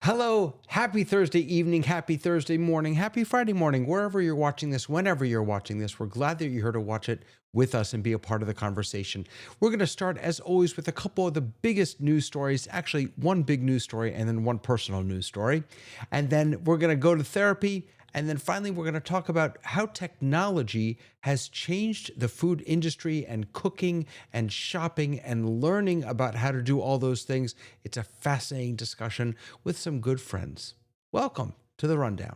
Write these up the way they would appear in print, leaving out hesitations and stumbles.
Hello, happy Thursday evening, happy Thursday morning, happy Friday morning, wherever you're watching this, whenever you're watching this. We're glad that you're here to watch it with us and be a part of the conversation. We're going to start, as always, with a couple of the biggest news stories, actually one big news story and then one personal news story. And then we're going to go to therapy. And then finally, we're going to talk about how technology has changed the food industry and cooking and shopping and learning about how to do all those things. It's a fascinating discussion with some good friends. Welcome to The Rundown.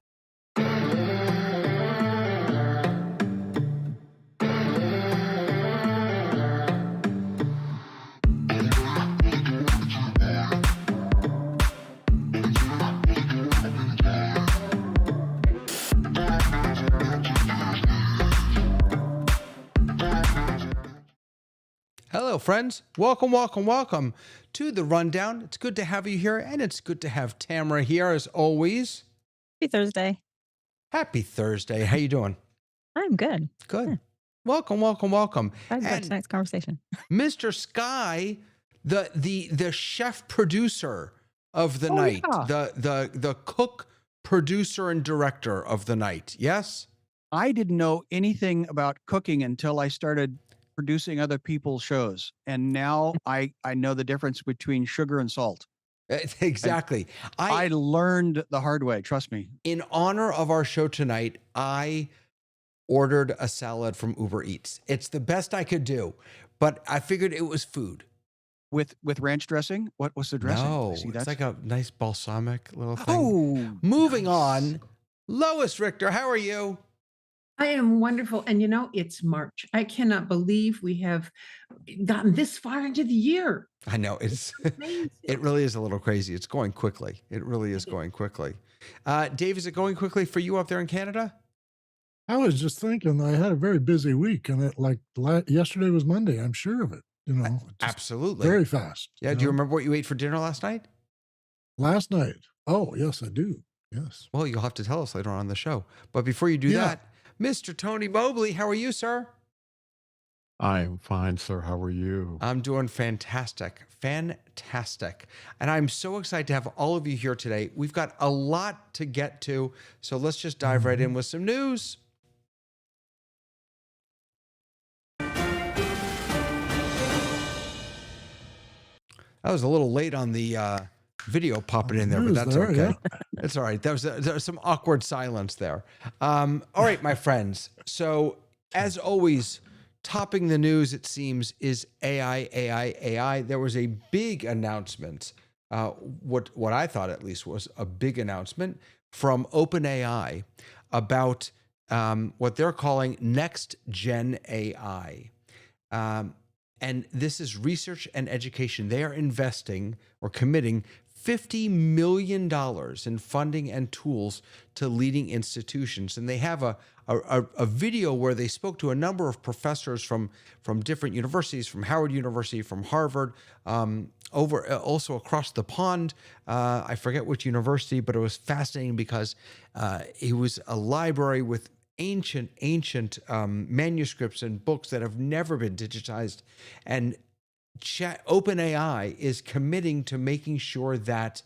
Hello, friends. Welcome, welcome, welcome to The Rundown. It's good to have you here, and it's good to have Tamara here, as always. Happy Thursday. Happy Thursday. How you doing? I'm good. Good. Yeah. Welcome, welcome, welcome. Excited about tonight's conversation. Mr. Sky, the chef producer of the night, Yeah. the cook, producer, and director of the night. Yes? I didn't know anything about cooking until I started producing other people's shows. And now I know the difference between sugar and salt. Exactly. I learned the hard way, trust me. In honor of our show tonight, I ordered a salad from Uber Eats. It's the best I could do, but I figured it was food. With ranch dressing? What was the dressing? No, See, it's that's like a nice balsamic little thing. oh, Moving nice. on, Lois Richter, how are you? I am wonderful. And it's March. I cannot believe we have gotten this far into the year. I know it's Amazing. it really is a little crazy. It's going quickly. It really is going quickly. Dave, is it going quickly for you up there in Canada? I was just thinking I had a very busy week, and yesterday was Monday. I'm sure of it. Just Absolutely. very fast. Yeah. Do you remember what you ate for dinner last night? Last night? Oh, yes, I do. Yes. Well, you'll have to tell us later on in the show. But before you do that, Mr. Tony Mobley, how are you, sir? I'm fine, sir. How are you? I'm doing fantastic. Fantastic. And I'm so excited to have all of you here today. We've got a lot to get to, so let's just dive right in with some news. That was a little late on the video popping in there, but that's okay. Yeah. It's all right. There was some awkward silence there. All right, my friends. So as always, topping the news, it seems, is AI. There was a big announcement, what I thought at least was a big announcement from OpenAI about what they're calling next gen AI. And this is research and education. They are investing or committing $50 million in funding and tools to leading institutions. And they have a video where they spoke to a number of professors from different universities, from Howard University, from Harvard, over also across the pond. I forget which university, but it was fascinating because it was a library with ancient manuscripts and books that have never been digitized. And OpenAI is committing to making sure that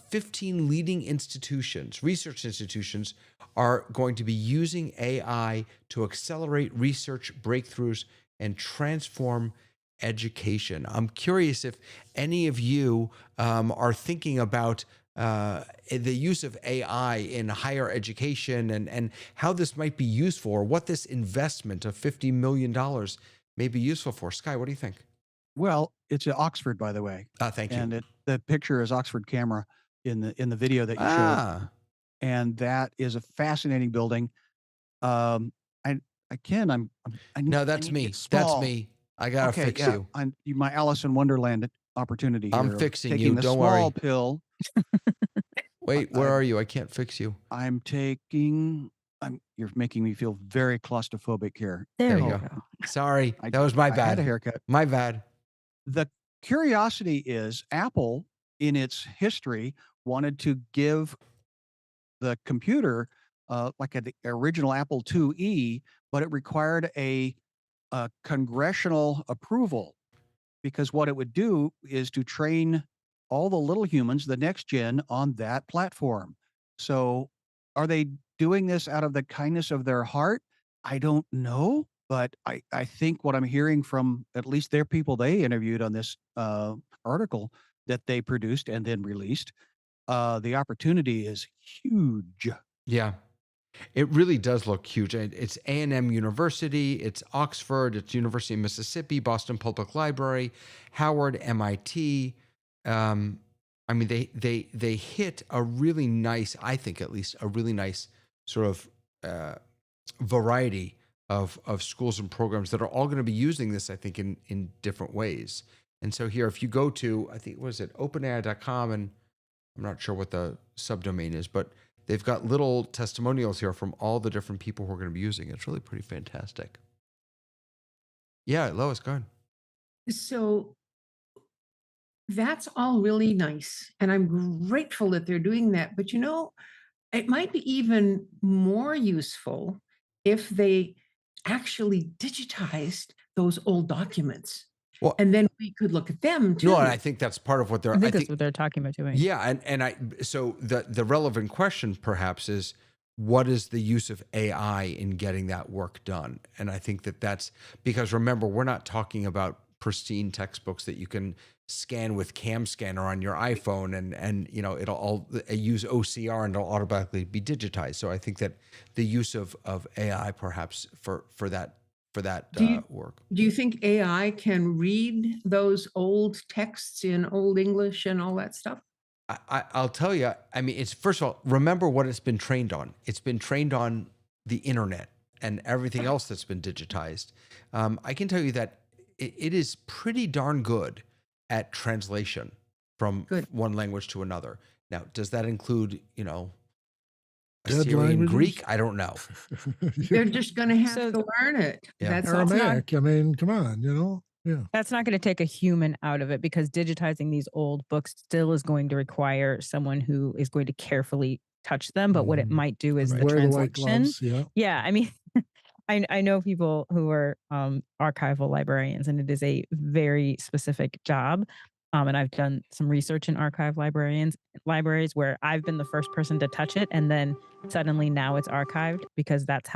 15 leading institutions, research institutions, are going to be using AI to accelerate research breakthroughs and transform education. I'm curious if any of you are thinking about the use of AI in higher education and how this might be useful, or what this investment of $50 million may be useful for. Sky, what do you think? Well, it's at Oxford, by the way, Thank you. and the picture is Oxford camera in the video that you showed, Ah, and that is a fascinating building. Um, I Ken, I no, I that's need to me. get That's small. me. I gotta Okay, fix yeah, you. my Alice in Wonderland opportunity I'm here of fixing taking you. the Don't small worry. pill. Wait, I, where I are you? I can't fix you. I'm taking. You're making me feel very claustrophobic here. There There you we go. go. Sorry, I that was my I had a bad. haircut. My bad. The curiosity is Apple, in its history, wanted to give the computer like the original Apple IIe, but it required a congressional approval, because what it would do is to train all the little humans, the next gen, on that platform. So, are they doing this out of the kindness of their heart? I don't know, but I think what I'm hearing from at least their people they interviewed on this article that they produced and then released, the opportunity is huge. Yeah, it really does look huge. It's A&M University, it's Oxford, it's University of Mississippi, Boston Public Library, Howard, MIT. I mean, they hit a really nice, I think at least, a really nice sort of variety of schools and programs that are all going to be using this, I think, in different ways. And so here, if you go to, I think, was it openai.com, and I'm not sure what the subdomain is, but they've got little testimonials here from all the different people who are going to be using it. It's really pretty fantastic. Yeah, Lois, go ahead. So that's all really nice. And I'm grateful that they're doing that. But it might be even more useful if they actually digitized those old documents. Well, And then we could look at them too. no, and I think that's part of what they're. I think that's what they're talking about doing. Yeah, so the relevant question perhaps is, what is the use of AI in getting that work done? And I think that's because, remember, we're not talking about pristine textbooks that you can scan with Cam Scanner on your iPhone and it'll all use OCR and it'll automatically be digitized. So I think that the use of AI perhaps for that work. Do you think AI can read those old texts in Old English and all that stuff? I'll tell you, I mean, it's, first of all, remember what it's been trained on. It's been trained on the internet and everything else that's been digitized. I can tell you that it is pretty darn good at translation from one language to another. Now, does that include, Dead Assyrian languages? Greek? I don't know. They're just going to have So- to learn it. Yeah. That's all. Aramaic. I mean, come on, yeah. That's not going to take a human out of it, because digitizing these old books still is going to require someone who is going to carefully touch them. But what it Mhm. might do is the Wear the white translation. gloves. Yeah. Yeah, I mean, I know people who are archival librarians, and it is a very specific job. And I've done some research in libraries where I've been the first person to touch it, and then suddenly now it's archived, because that's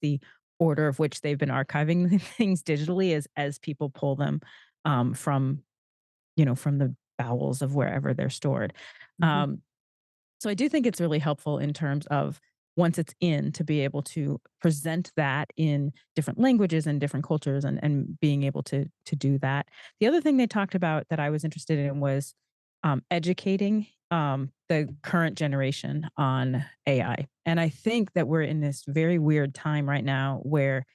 the order of which they've been archiving things digitally, as people pull them from the bowels of wherever they're stored. Mhm. So I do think it's really helpful in terms of, once it's in, to be able to present that in different languages and different cultures, and being able to do that. The other thing they talked about that I was interested in was educating the current generation on AI. And I think that we're in this very weird time right now where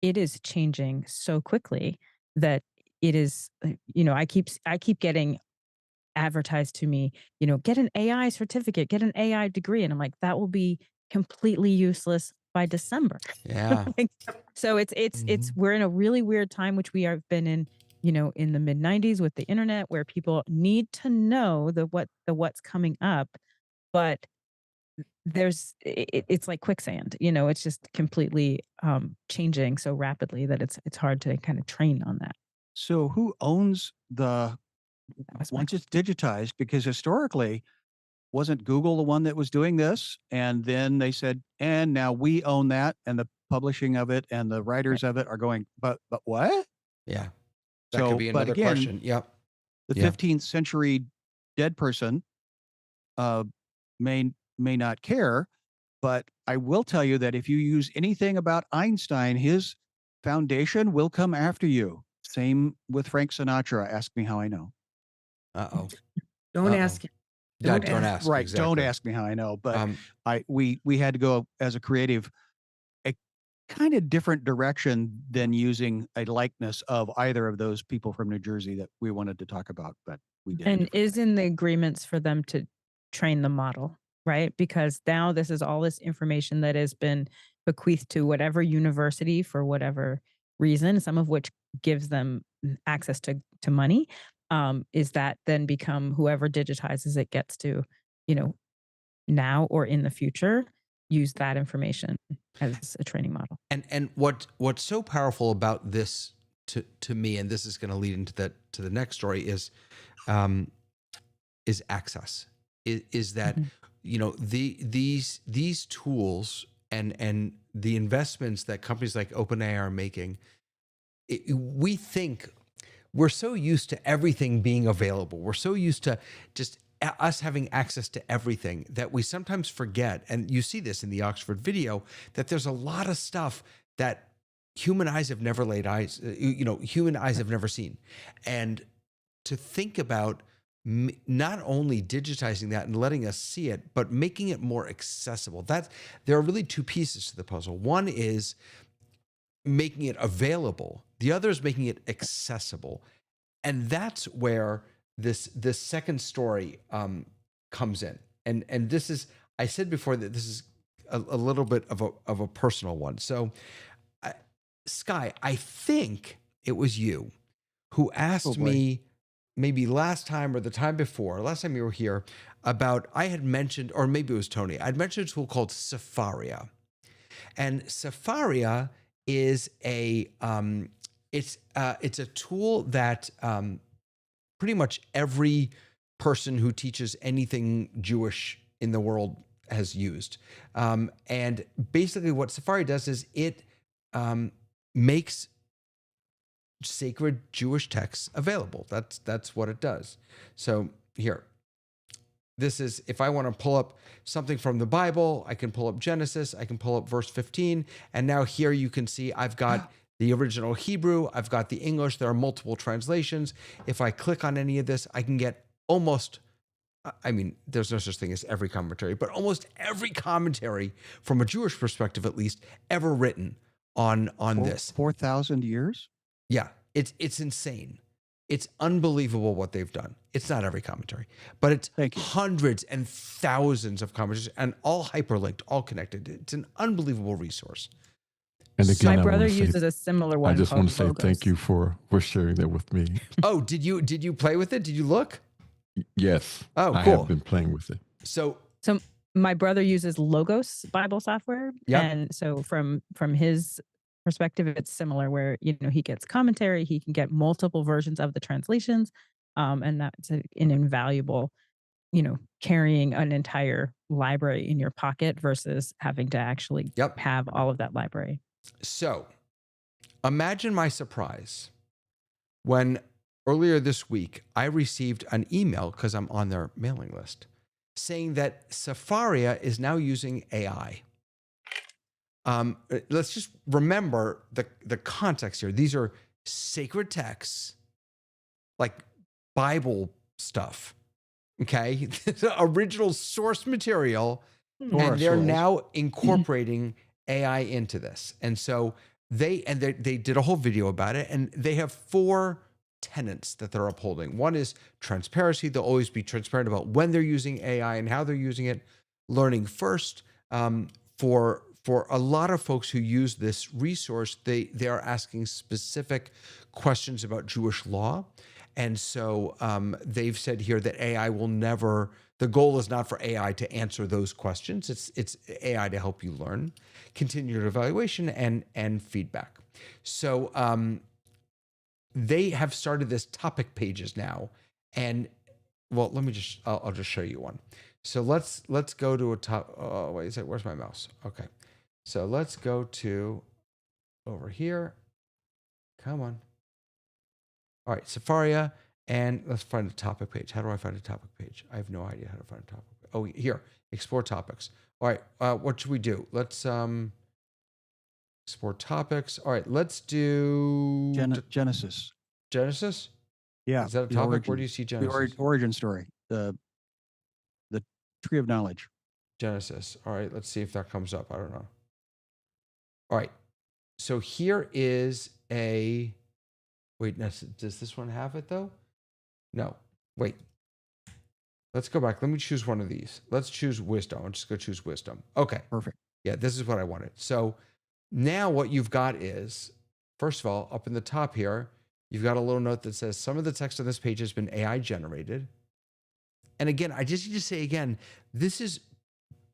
it is changing so quickly that it is, I keep getting advertise to me, get an AI certificate, get an AI degree. And I'm like, that will be completely useless by December. Yeah. Like, so it's Mhm. we're in a really weird time, which we have been in, in the mid 90s with the internet, where people need to know the what's coming up, but it's like quicksand, it's just completely changing so rapidly that it's hard to kind of train on that. So who owns the That was my once it's digitized? Because historically, wasn't Google the one that was doing this? And then they said, and now we own that, and the publishing of it and the right. writers of it are going, but what? Yeah. That could So, be but another again, question. Yep. the Yeah. 15th century dead person uh, may not care, but I will tell you that if you use anything about Einstein, his foundation will come after you. Same with Frank Sinatra. Ask me how I know. Uh-oh. Don't Uh-oh. ask him. Yeah, Don't don't ask. ask. Right. Don't Exactly. ask me how I know. But Um, we had to go as a creative a kind of different direction than using a likeness of either of those people from New Jersey that we wanted to talk about, but we did a And different is thing. in the agreements for them to train the model, right? Because now this is all this information that has been bequeathed to whatever university for whatever reason, some of which gives them access to money. Is that then become whoever digitizes it gets to, you know, now or in the future, use that information as a training model. and what's so powerful about this to me, and this is going to lead into the next story, um, is access. Is that Mhm. these tools and the investments that companies like OpenAI are making. We think we're so used to everything being available. We're so used to just us having access to everything that we sometimes forget. And you see this in the Oxford video, that there's a lot of stuff that human eyes have never laid eyes, human eyes have never seen. And to think about not only digitizing that and letting us see it, but making it more accessible. There are really two pieces to the puzzle. One is making it available. The other is making it accessible. And that's where this second story comes in. And this is, I said before that this is a little bit of a personal one. So, Sky, I think it was you who Oh asked boy. me maybe last time or the time before, last time you were here, about I had mentioned, or maybe it was Tony, I'd mentioned a tool called Safaria. And Safaria is it's a tool that pretty much every person who teaches anything Jewish in the world has used. And basically, what Safari does is it makes sacred Jewish texts available. That's what it does. So here, this is, if I want to pull up something from the Bible, I can pull up Genesis, I can pull up verse 15. And now here you can see I've got the original Hebrew, I've got the English, there are multiple translations. If I click on any of this, I can get almost, I mean, there's no such thing as every commentary, but almost every commentary from a Jewish perspective, at least, ever written on this. 4,000 years? Yeah, it's insane. It's unbelievable what they've done. It's not every commentary, but it's Thank you. hundreds and thousands of commentaries and all hyperlinked, all connected. It's an unbelievable resource. And My again, I want brother to say, uses a similar I one just want to called say thank Logos. you for sharing that with me. Oh, did you play with it? Did you look? Yes, Oh, I cool. have been playing with it. So, So my brother uses Logos Bible software, yep, and so from his perspective, it's similar. Where he gets commentary, he can get multiple versions of the translations, and that's an invaluable. Carrying an entire library in your pocket versus having to actually yep. have all of that library. So, imagine my surprise when earlier this week I received an email, because I'm on their mailing list, saying that Safaria is now using AI. Let's just remember the context here. These are sacred texts, like Bible stuff. Okay, original source material, Torah and they're scrolls. now incorporating AI into this. And so they did a whole video about it, and they have four tenets that they're upholding. One is transparency. They'll always be transparent about when they're using AI and how they're using it. Learning first. For a lot of folks who use this resource, they are asking specific questions about Jewish law. And so they've said here that AI will never, the goal is not for AI to answer those questions. It's AI to help you learn, continued evaluation, and feedback. So they have started this topic pages now. And well, let me just, I'll just show you one. So let's go to a top, oh, wait a second, where's my mouse? Okay. So let's go to over here. Come on. All right, Safaria, and let's find a topic page. How do I find a topic page? I have no idea how to find a topic. Oh, here, explore topics. All right, what should we do? Let's explore topics. All right, let's do Genesis. Genesis. Yeah. Is that a topic? Where do you see Genesis? The origin story. The tree of knowledge. Genesis. All right, let's see if that comes up. I don't know. All right, so here is a. Wait, does this one have it though? No. Wait. Let's go back. Let me choose one of these. Let's choose wisdom. I'm just going to choose wisdom. Okay. Perfect. Yeah, this is what I wanted. So now what you've got is, first of all, up in the top here, you've got a little note that says some of the text on this page has been AI generated. And again, I just need to say again, this is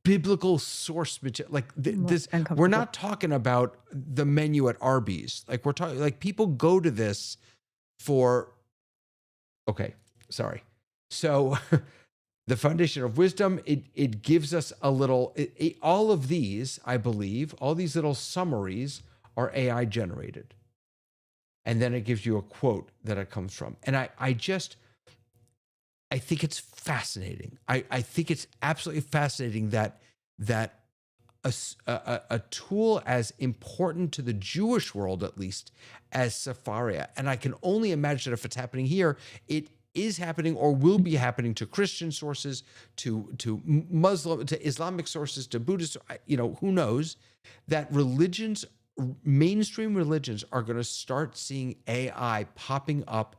biblical source material. Like this, we're not talking about the menu at Arby's. Like we're talking, like people go to this for, okay, sorry. So the foundation of wisdom, it gives us a little, all of these, I believe, all these little summaries are AI generated. And then it gives you a quote that it comes from. And I think it's fascinating. I think it's absolutely fascinating that a tool as important to the Jewish world, at least, as Safaria, and I can only imagine that if it's happening here, it is happening or will be happening to Christian sources, to Muslim, to Islamic sources, to Buddhist, who knows, that religions, mainstream religions are going to start seeing AI popping up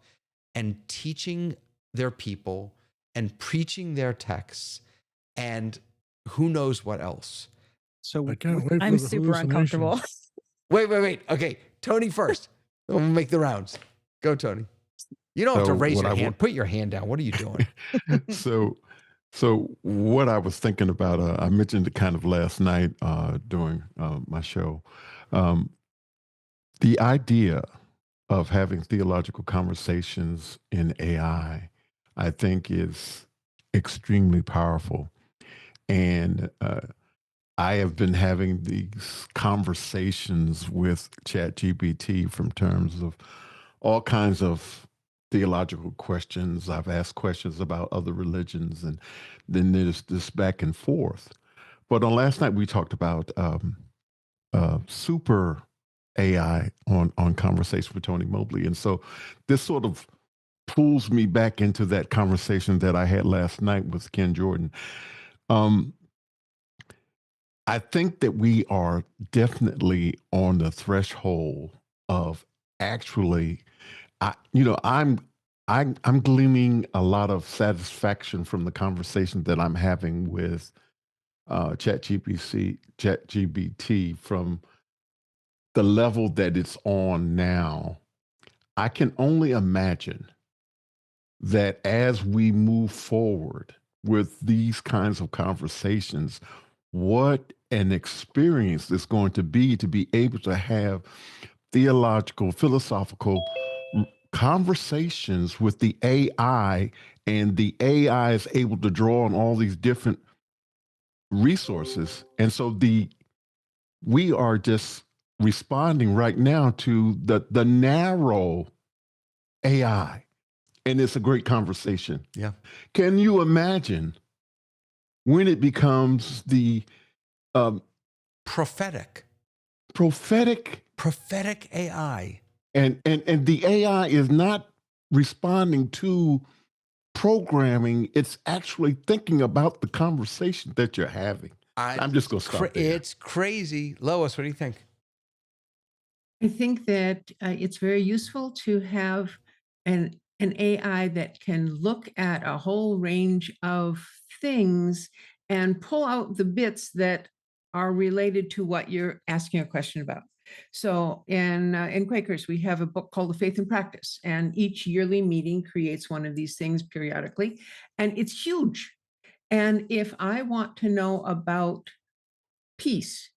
and teaching their people and preaching their texts and who knows what else. So I can't wait for I'm the super uncomfortable. Wait. Okay, Tony first. We'll make the rounds. Go, Tony. You don't have to raise your hand. Put your hand down. What are you doing? So what I was thinking about, I mentioned it kind of last night during my show. The idea of having theological conversations in AI, I think, is extremely powerful. And I have been having these conversations with ChatGPT from terms of all kinds of theological questions. I've asked questions about other religions, and then there's this back and forth. But on last night, we talked about super AI on Conversation with Tony Mobley. And so this sort of pulls me back into that conversation that I had last night with Ken Jordan. I think that we are definitely on the threshold of actually, I'm gleaning a lot of satisfaction from the conversation that I'm having with ChatGPT from the level that it's on now. I can only imagine that as we move forward with these kinds of conversations, what an experience it's going to be able to have theological, philosophical conversations with the AI, and the AI is able to draw on all these different resources. And so we are just responding right now to the narrow AI. And it's a great conversation. Yeah. Can you imagine when it becomes the prophetic AI? And the AI is not responding to programming. It's actually thinking about the conversation that you're having. I'm just going to stop there. It's crazy. Lois, what do you think? I think that it's very useful to have an AI that can look at a whole range of things and pull out the bits that are related to what you're asking a question about. So in Quakers, we have a book called The Faith and Practice, and each yearly meeting creates one of these things periodically, and it's huge. And if I want to know about peace,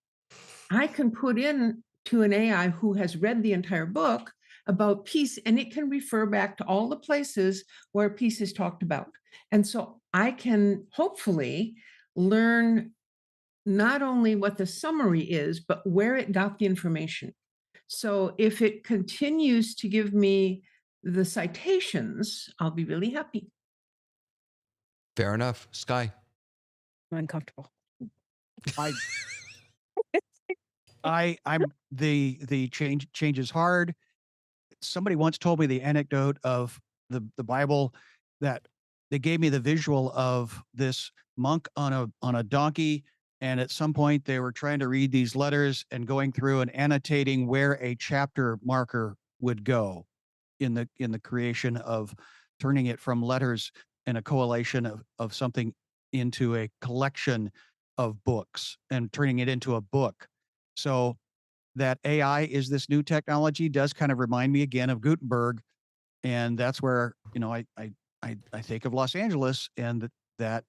I can put in to an AI who has read the entire book about peace, and it can refer back to all the places where peace is talked about. And so I can hopefully learn not only what the summary is, but where it got the information. So if it continues to give me the citations, I'll be really happy. Fair enough. Sky. I'm uncomfortable. I'm the change is hard. Somebody once told me the anecdote of the Bible, that they gave me the visual of this monk on a donkey, and at some point they were trying to read these letters and going through and annotating where a chapter marker would go in the creation of turning it from letters and a collation of something into a collection of books and turning it into a book. So that AI is this new technology does kind of remind me again of Gutenberg, and that's where I think of Los Angeles and that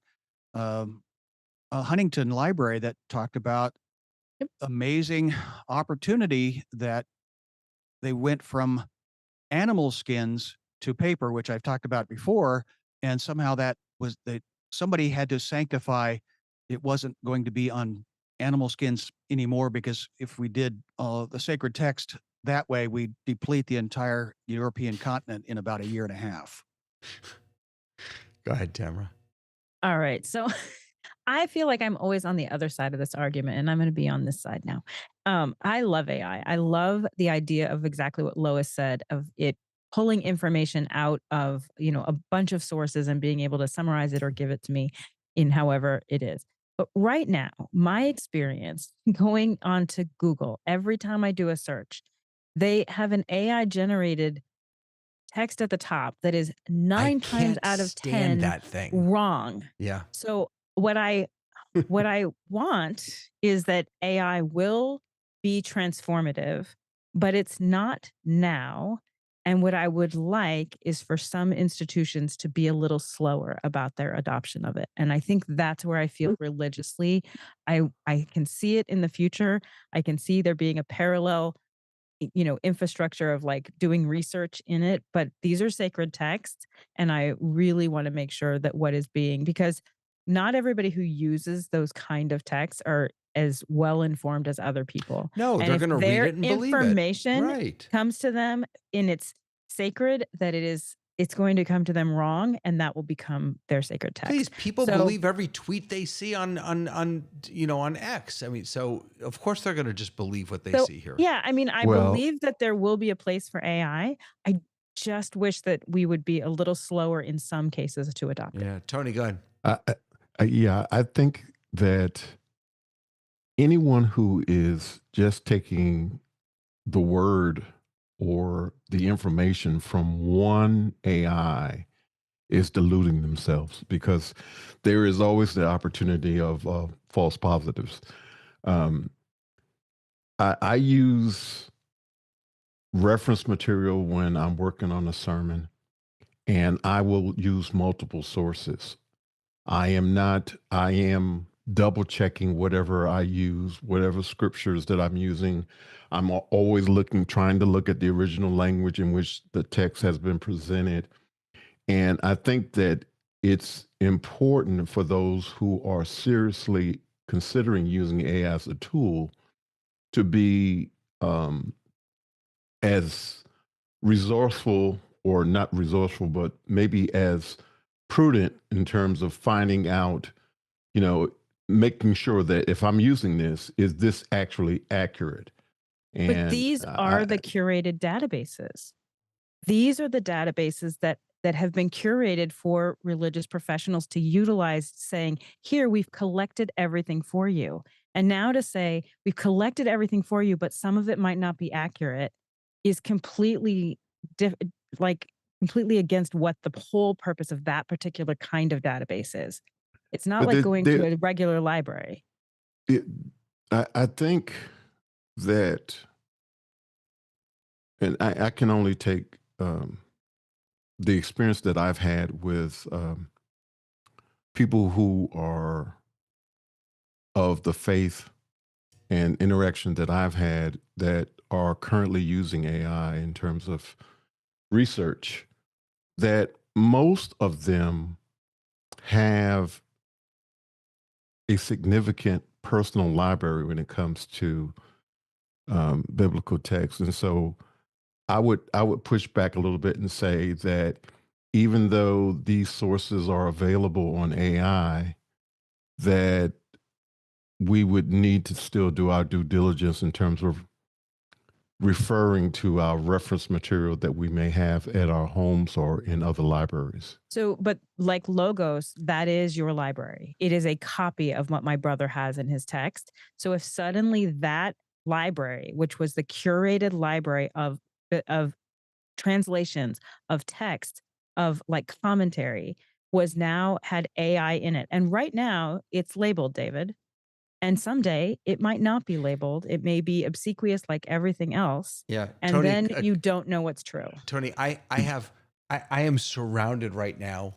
Huntington Library that talked about Yep. amazing opportunity that they went from animal skins to paper, which I've talked about before, and somehow that was that somebody had to sanctify it wasn't going to be on animal skins anymore, because if we did the sacred text that way, we deplete the entire European continent in about a year and a half. Go ahead, Tamara. All right. So I feel like I'm always on the other side of this argument, and I'm going to be on this side now. I love AI. I love the idea of exactly what Lois said, of it pulling information out of, a bunch of sources and being able to summarize it or give it to me in however it is. But right now, my experience going onto Google, every time I do a search, they have an AI generated text at the top that is I 9 times can't out of stand 10 that thing. wrong. Yeah. So what I want is that AI will be transformative, but it's not now. And what I would like is for some institutions to be a little slower about their adoption of it. And I think that's where I feel religiously. I can see it in the future. I can see there being a parallel infrastructure of like doing research in it, but these are sacred texts. And I really want to make sure that what is being, because not everybody who uses those kind of texts are as well informed as other people. No, And they're if going to read their it and believe it. information Right. comes to them in its sacred, that it's going to come to them wrong, and that will become their sacred text. Please, people So- believe every tweet they see on X. I mean, so of course they're going to just believe what they So, see here. yeah, I mean, I Well- believe that there will be a place for AI. I just wish that we would be a little slower in some cases to adopt it. Yeah, Tony, go ahead. I think that anyone who is just taking the word or the information from one AI is deluding themselves, because there is always the opportunity of false positives. I use reference material when I'm working on a sermon, and I will use multiple sources. I am double checking whatever I use, whatever scriptures that I'm using. I'm always trying to look at the original language in which the text has been presented. And I think that it's important for those who are seriously considering using AI as a tool to be as resourceful, or not resourceful, but maybe as prudent in terms of finding out, making sure that if I'm using this, is this actually accurate? And But these are the curated databases. These are the databases that have been curated for religious professionals to utilize, saying, here, we've collected everything for you. And now to say, we've collected everything for you, but some of it might not be accurate, is completely completely against what the whole purpose of that particular kind of database is. It's not But like going to a regular library. it, I think that, and I can only take the experience that I've had with people who are of the faith and interaction that I've had that are currently using AI in terms of research, that most of them have a significant personal library when it comes to biblical text. And so I would push back a little bit and say that even though these sources are available on AI, that we would need to still do our due diligence in terms of referring to our reference material that we may have at our homes or in other libraries. So, but like Logos, that is your library. It is a copy of what my brother has in his text. So if suddenly that library, which was the curated library of translations, of text, of like commentary, was now had AI in it. And right now it's labeled, David. And someday it might not be labeled. It may be obsequious like everything else. Yeah, And Tony, then you don't know what's true. Tony, I am surrounded right now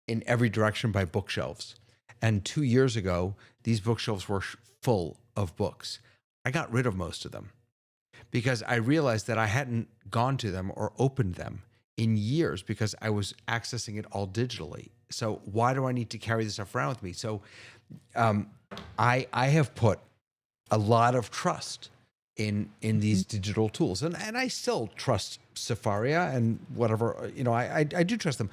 in every direction by bookshelves. And 2 years ago, these bookshelves were full of books. I got rid of most of them because I realized that I hadn't gone to them or opened them in years because I was accessing it all digitally. So why do I need to carry this stuff around with me? So I have put a lot of trust in these digital tools, and I still trust Safaria and whatever, I do trust them.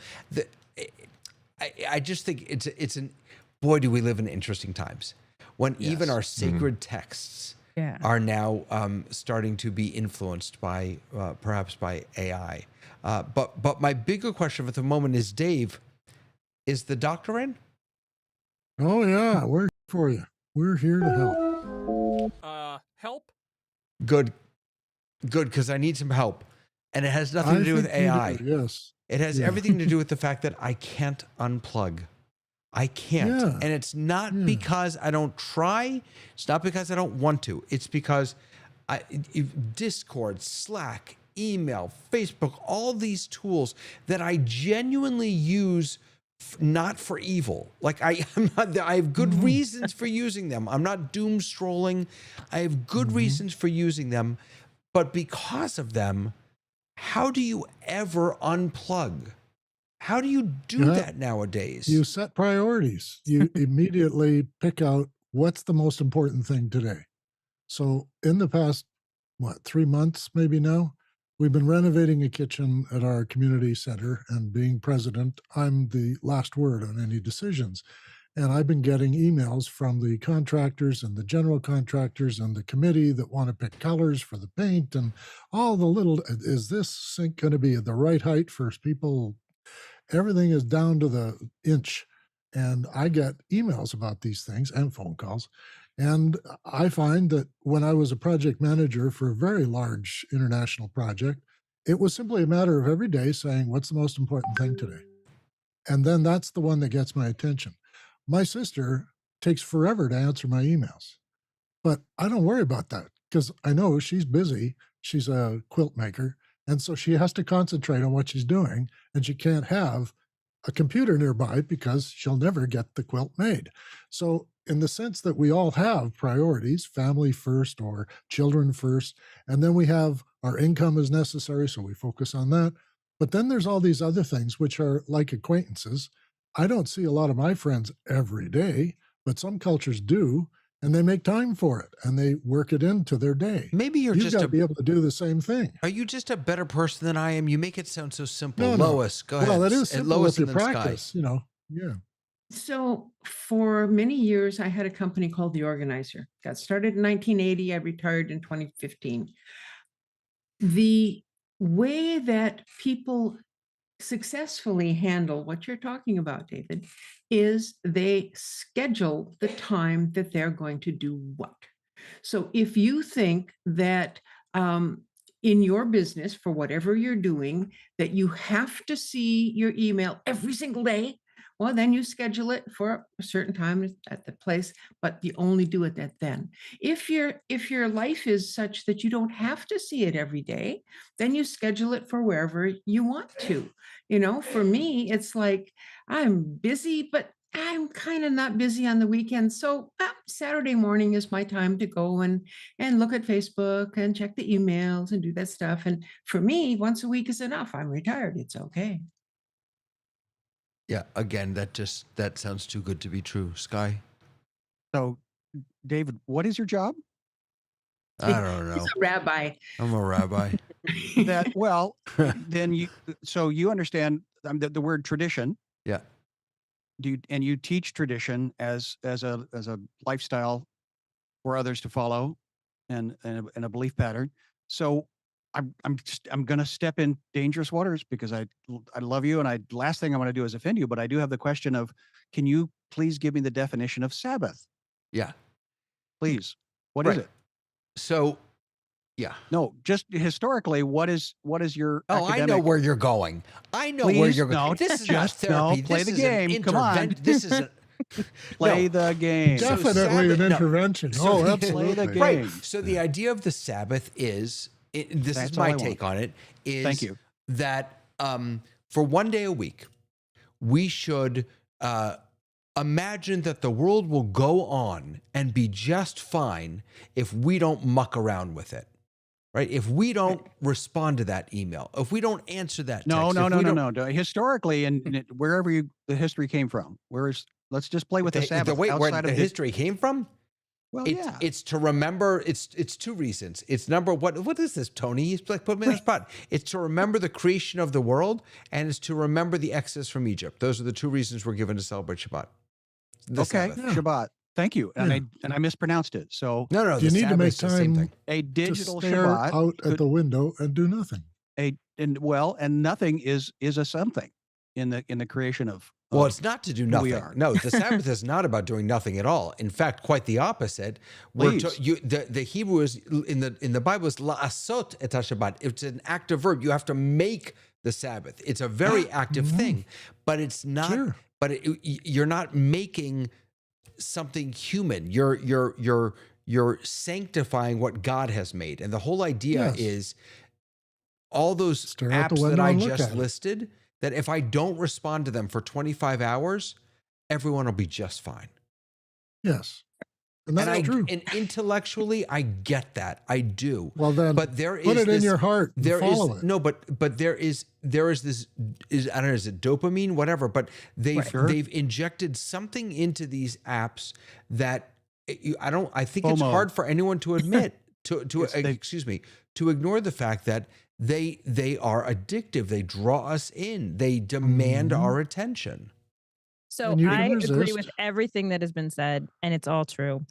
I just think it's an boy, do we live in interesting times when even our sacred texts are now starting to be influenced by perhaps by AI. But my bigger question at the moment is, Dave, is the doctor in? Oh yeah, we're here for you. We're here to help. Help? Good, because I need some help. And it has nothing to do with think you AI. do, yes. It has everything to do with the fact that I can't unplug. I can't. Yeah. And it's not because I don't try. It's not because I don't want to. It's because Discord, Slack, email, Facebook, all these tools that I genuinely use not for evil. Like I have good reasons for using them. I'm not doom strolling. I have good reasons for using them. But because of them, how do you ever unplug? How do you do that nowadays? You set priorities. You immediately pick out what's the most important thing today. So in the past, 3 months maybe now, we've been renovating a kitchen at our community center, and being president, I'm the last word on any decisions. And I've been getting emails from the contractors and the general contractors and the committee that want to pick colors for the paint and all the little, is this sink going to be the right height for people? Everything is down to the inch. And I get emails about these things and phone calls. And I find that when I was a project manager for a very large international project, it was simply a matter of every day saying, what's the most important thing today? And then that's the one that gets my attention. My sister takes forever to answer my emails, but I don't worry about that because I know she's busy. She's a quilt maker. And so she has to concentrate on what she's doing, and she can't have a computer nearby because she'll never get the quilt made. So in the sense that we all have priorities, family first or children first, and then we have our income is necessary, so we focus on that. But then there's all these other things which are like acquaintances. I don't see a lot of my friends every day, but some cultures do, and they make time for it and they work it into their day. Maybe you've got to be able to do the same thing. Are you just a better person than I am? You make it sound so simple. No. Lois, go ahead. Well, it is simple Lois with your and then Sky. practice, Yeah. So for many years, I had a company called The Organizer. Got started in 1980. I retired in 2015. The way that people successfully handle what you're talking about, David, is they schedule the time that they're going to do what. So if you think that in your business for whatever you're doing that you have to see your email every single day, well, then you schedule it for a certain time at the place, but you only do it at then. If your life is such that you don't have to see it every day, then you schedule it for wherever you want to. For me, it's like I'm busy, but I'm kind of not busy on the weekends. So Saturday morning is my time to go and look at Facebook and check the emails and do that stuff. And for me, once a week is enough. I'm retired. It's okay. Yeah, again, that sounds too good to be true. Sky? So, David, what is your job? I don't He's know. a rabbi. I'm a rabbi. That well, then you understand the word tradition. Yeah. And you teach tradition as a lifestyle for others to follow, and a belief pattern. So I'm going to step in dangerous waters because I love you, and last thing I want to do is offend you. But I do have the question of, can you please give me the definition of Sabbath, Yeah. please? What is Right. it? So, yeah. No, just historically, what is your Oh, I know academic? where you're going. I know where Please, you're going. no, This is not just therapy. play This the is an game. Come on. intervention. This is a Play No. the game. So Definitely Sabbath- an no. intervention. So- Oh, Play absolutely. the game. Right. So the idea of the Sabbath is this That's is all my I take on it. Is Thank you. that for one day a week, we should imagine that the world will go on and be just fine if we don't muck around with it. Right? If we don't respond to that email, if we don't answer that No, text, no, if no, we no, don't- no. Historically, and wherever the history came from, let's just play with the Sabbath where outside the of history came from. Well, It's yeah. it's to remember. It's two reasons. It's number what is this, Tony? He's like put me on the spot. It's to remember the creation of the world, and it's to remember the exodus from Egypt. Those are the two reasons we're given to celebrate Shabbat. The Okay, Sabbath. Yeah. Shabbat. Thank you. And I mispronounced it. So No, You the need to Sabbath make is the same time thing. a to digital stare Shabbat, out at could- the window and do nothing. and nothing is a something in the creation of. Well, of it's not to do who we nothing. are. No, the Sabbath is not about doing nothing at all. In fact, quite the opposite. Please. The Hebrew is in the Bible is la'asot et Shabbat. It's an active verb. You have to make the Sabbath. It's a very active thing, but it's not. Sure. But you're not making something human. You're sanctifying what God has made, and the whole idea Yes. is all those Stare out the apps that window I and look just at it. listed. That if I don't respond to them for 25 hours, everyone will be just fine. Yes. And that's true. And intellectually, I get that. I do. Well, then But there is put it in this- your heart and there follow is it. no, but there is this I don't know, is it dopamine, whatever? But Right. Sure. they've injected something into these apps that I think it's FOMO. hard for anyone to admit It's to ignore the fact that they are addictive. They draw us in. They demand Mhm. our attention. So And you can I agree resist. with everything that has been said, and it's all true.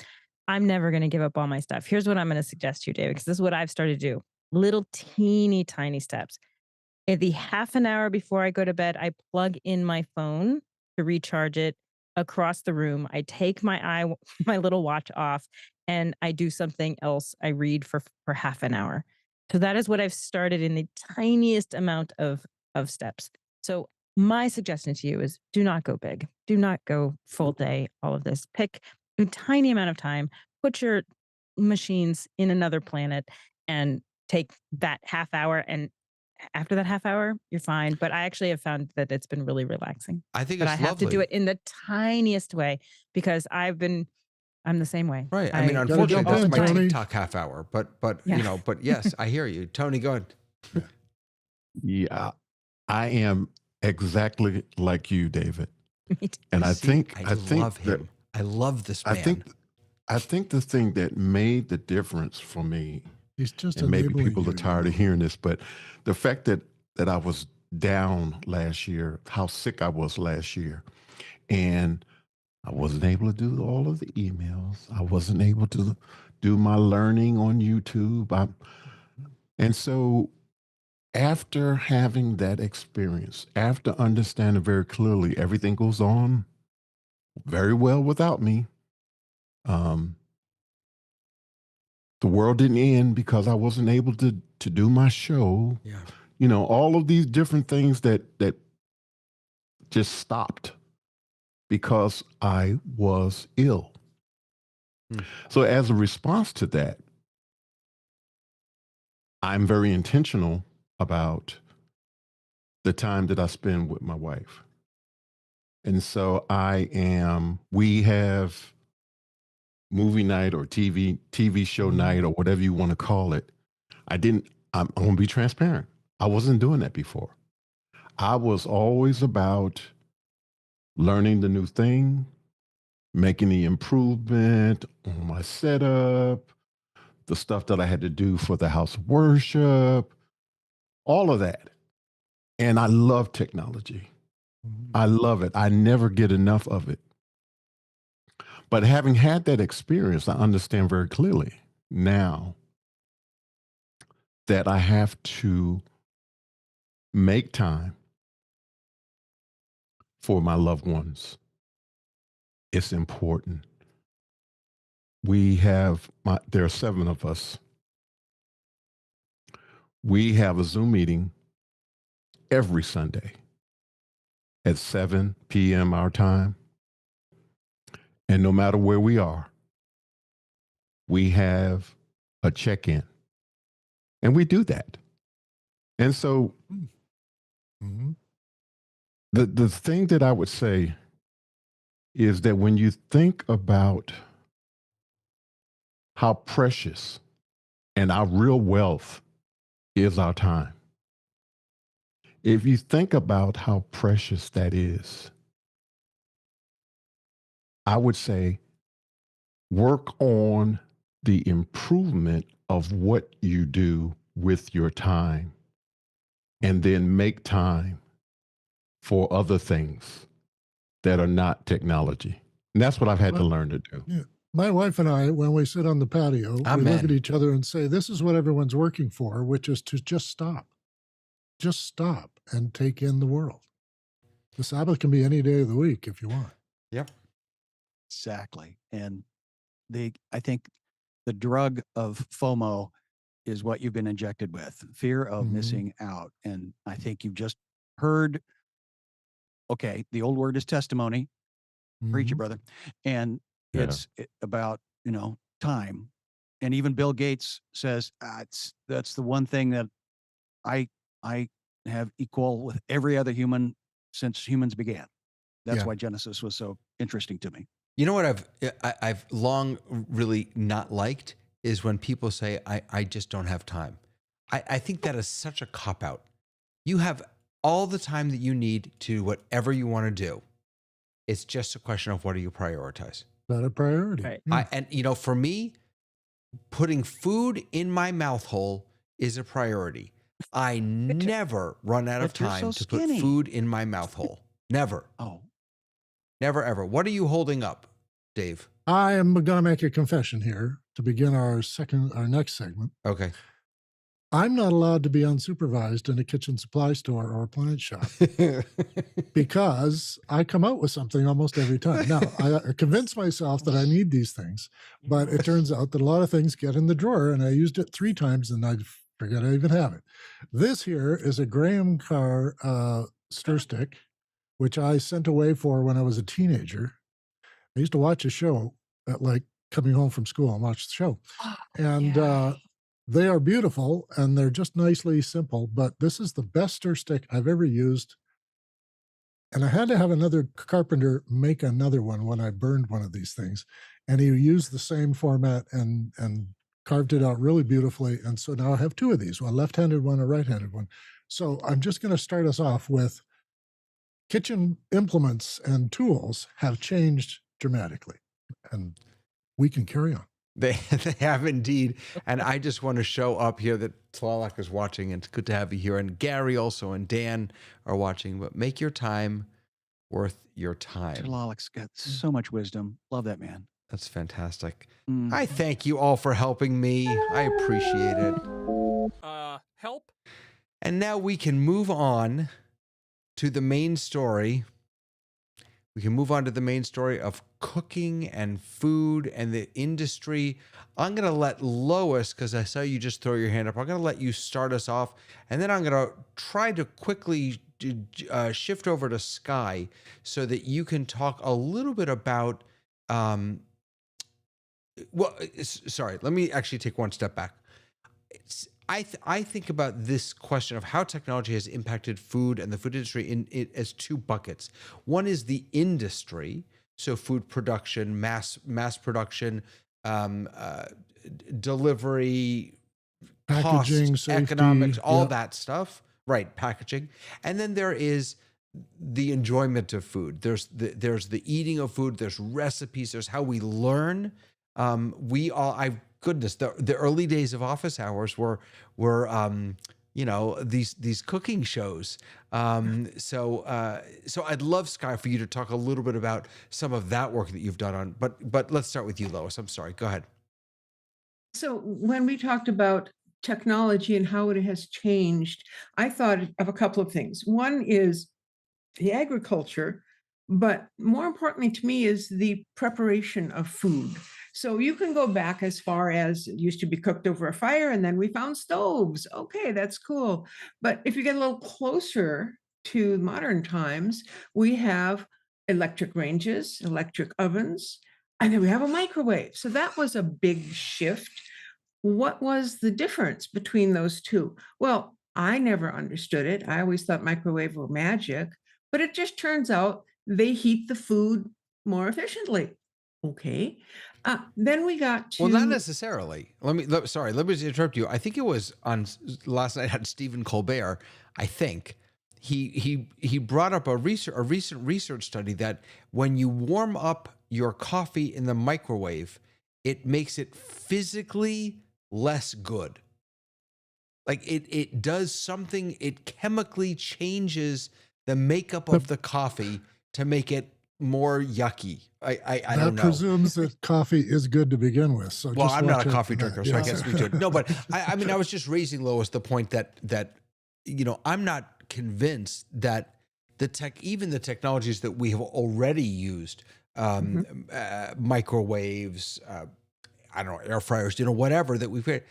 I'm never going to give up all my stuff. Here's what I'm going to suggest to you, David, because this is what I've started to do. Little teeny tiny steps. At the half an hour before I go to bed, I plug in my phone to recharge it across the room. I take my little watch off, and I do something else. I read for half an hour. So that is what I've started in the tiniest amount of steps. So my suggestion to you is do not go big. Do not go full day, all of this. Pick a tiny amount of time, put your machines in another planet, and take that half hour. And after that half hour, you're fine. But I actually have found that it's been really relaxing. I think But it's I have lovely. to do it in the tiniest way because I'm the same way. Right. I mean, Gotta unfortunately, jump that's in, my Tony. TikTok half hour. But Yeah. but yes, I hear you. Tony, go ahead. Yeah, I am exactly like you, David. Me too. And I See, think I love that him. I love this man. I think the thing that made the difference for me, He's just and maybe enabling people you, are tired of hearing this, but the fact that I was down last year, how sick I was last year, and I wasn't able to do all of the emails. I wasn't able to do my learning on YouTube. And so after having that experience, after understanding very clearly everything goes on very well without me, the world didn't end because I wasn't able to to do my show. Yeah. You know, all of these different things that just stopped because I was ill. So as a response to that, I'm very intentional about the time that I spend with my wife. And so we have movie night or TV show night or whatever you want to call it. I'm going to be transparent. I wasn't doing that before. I was always about learning the new thing, making the improvement on my setup, the stuff that I had to do for the house of worship, all of that. And I love technology. I love it. I never get enough of it. But having had that experience, I understand very clearly now that I have to make time for my loved ones. It's important. There are 7 of us. We have a Zoom meeting every Sunday at 7 p.m. our time. And no matter where we are, we have a check-in. And we do that. And so the thing that I would say is that when you think about how precious and our real wealth is our time, if you think about how precious that is, I would say work on the improvement of what you do with your time and then make time for other things that are not technology. And that's what I've had to learn to do. Yeah. My wife and I, when we sit on the patio, we look at each other and say, this is what everyone's working for, which is to just stop. Just stop and take in the world. The Sabbath can be any day of the week if you want. Yep. Exactly. And I think the drug of FOMO is what you've been injected with, fear of missing out. And I think you've just heard, okay, the old word is testimony. Preach it, brother. And it's about, time. And even Bill Gates says, that's the one thing that I have equal with every other human since humans began. That's why Genesis was so interesting to me. You know what I've long really not liked is when people say, I just don't have time. I think that is such a cop-out. You have all the time that you need to do whatever you want to do. It's just a question of what do you prioritize. Not a priority. Right. And for me, putting food in my mouth hole is a priority. I never run out of But you're time so to put skinny. food in my mouth hole. Never. Oh, Never, ever. What are you holding up, Dave? I am going to make a confession here to begin our next segment. Okay. I'm not allowed to be unsupervised in a kitchen supply store or appliance shop because I come out with something almost every time. Now, I convince myself that I need these things, but it turns out that a lot of things get in the drawer, and I used it 3 times and I forget I even have it. This here is a Graham Carr stir stick, which I sent away for when I was a teenager. I used to watch a show at coming home from school and watch the show. And they are beautiful and they're just nicely simple, but this is the best stir stick I've ever used. And I had to have another carpenter make another one when I burned one of these things. And he used the same format and carved it out really beautifully. And so now I have 2 of these, one left-handed one, a right-handed one. So I'm just going to start us off with kitchen implements and tools have changed dramatically, and we can carry on. They have indeed. And I just want to show up here that Tlalak is watching, and it's good to have you here. And Gary also and Dan are watching, but make your time worth your time. Tlalak's got so much wisdom. Love that man. That's fantastic. I thank you all for helping me. I appreciate it. Help? And now we can move on to the main story, we can move on to the main story of cooking and food and the industry. I'm going to let Lois, because I saw you just throw your hand up, I'm going to let you start us off. And then I'm going to try to quickly shift over to Sky so that you can talk a little bit about. Sorry, let me actually take one step back. I think about this question of how technology has impacted food and the food industry in it as two buckets. One is the industry, so food production, mass production, delivery, Packaging, costs, safety, economics, all yep. that stuff. Right, packaging, and then there is the enjoyment of food. There's the eating of food. There's recipes. There's how we learn. Goodness, the early days of office hours were these cooking shows. So I'd love, Sky, for you to talk a little bit about some of that work that you've done on. But let's start with you, Lois. I'm sorry. Go ahead. So when we talked about technology and how it has changed, I thought of a couple of things. One is the agriculture, but more importantly to me is the preparation of food. So you can go back as far as it used to be cooked over a fire, and then we found stoves. Okay, that's cool. But if you get a little closer to modern times, we have electric ranges, electric ovens, and then we have a microwave. So that was a big shift. What was the difference between those two? Well, I never understood it. I always thought microwave were magic, but it just turns out they heat the food more efficiently. Okay. Then we got Well, not to, necessarily. Let me interrupt you. I think it was on last night on Stephen Colbert. I think he brought up a recent research study that when you warm up your coffee in the microwave, it makes it physically less good. Like it does something. It chemically changes the makeup of the coffee to make it more yucky. I don't know. That presumes that coffee is good to begin with. So Well, just I'm not watch a out coffee for drinker, that. so I Yeah. guess we could. No, but I mean, I was just raising, Lois, the point that I'm not convinced that even the technologies that we have already used, microwaves, I don't know, air fryers, whatever that we've created,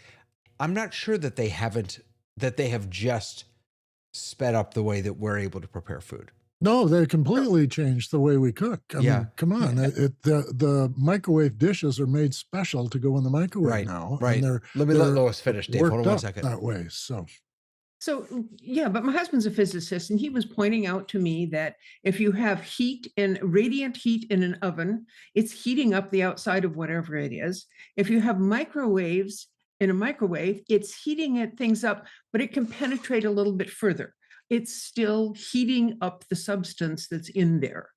I'm not sure that they have just sped up the way that we're able to prepare food. No, they completely changed the way we cook. I mean, come on. The microwave dishes are made special to go in the microwave now. Right. And Let me let Lois finish, Dave. Hold on worked one up second. that way. So yeah, but my husband's a physicist, and he was pointing out to me that if you have radiant heat in an oven, it's heating up the outside of whatever it is. If you have microwaves in a microwave, it's heating things up, but it can penetrate a little bit further. It's still heating up the substance that's in there.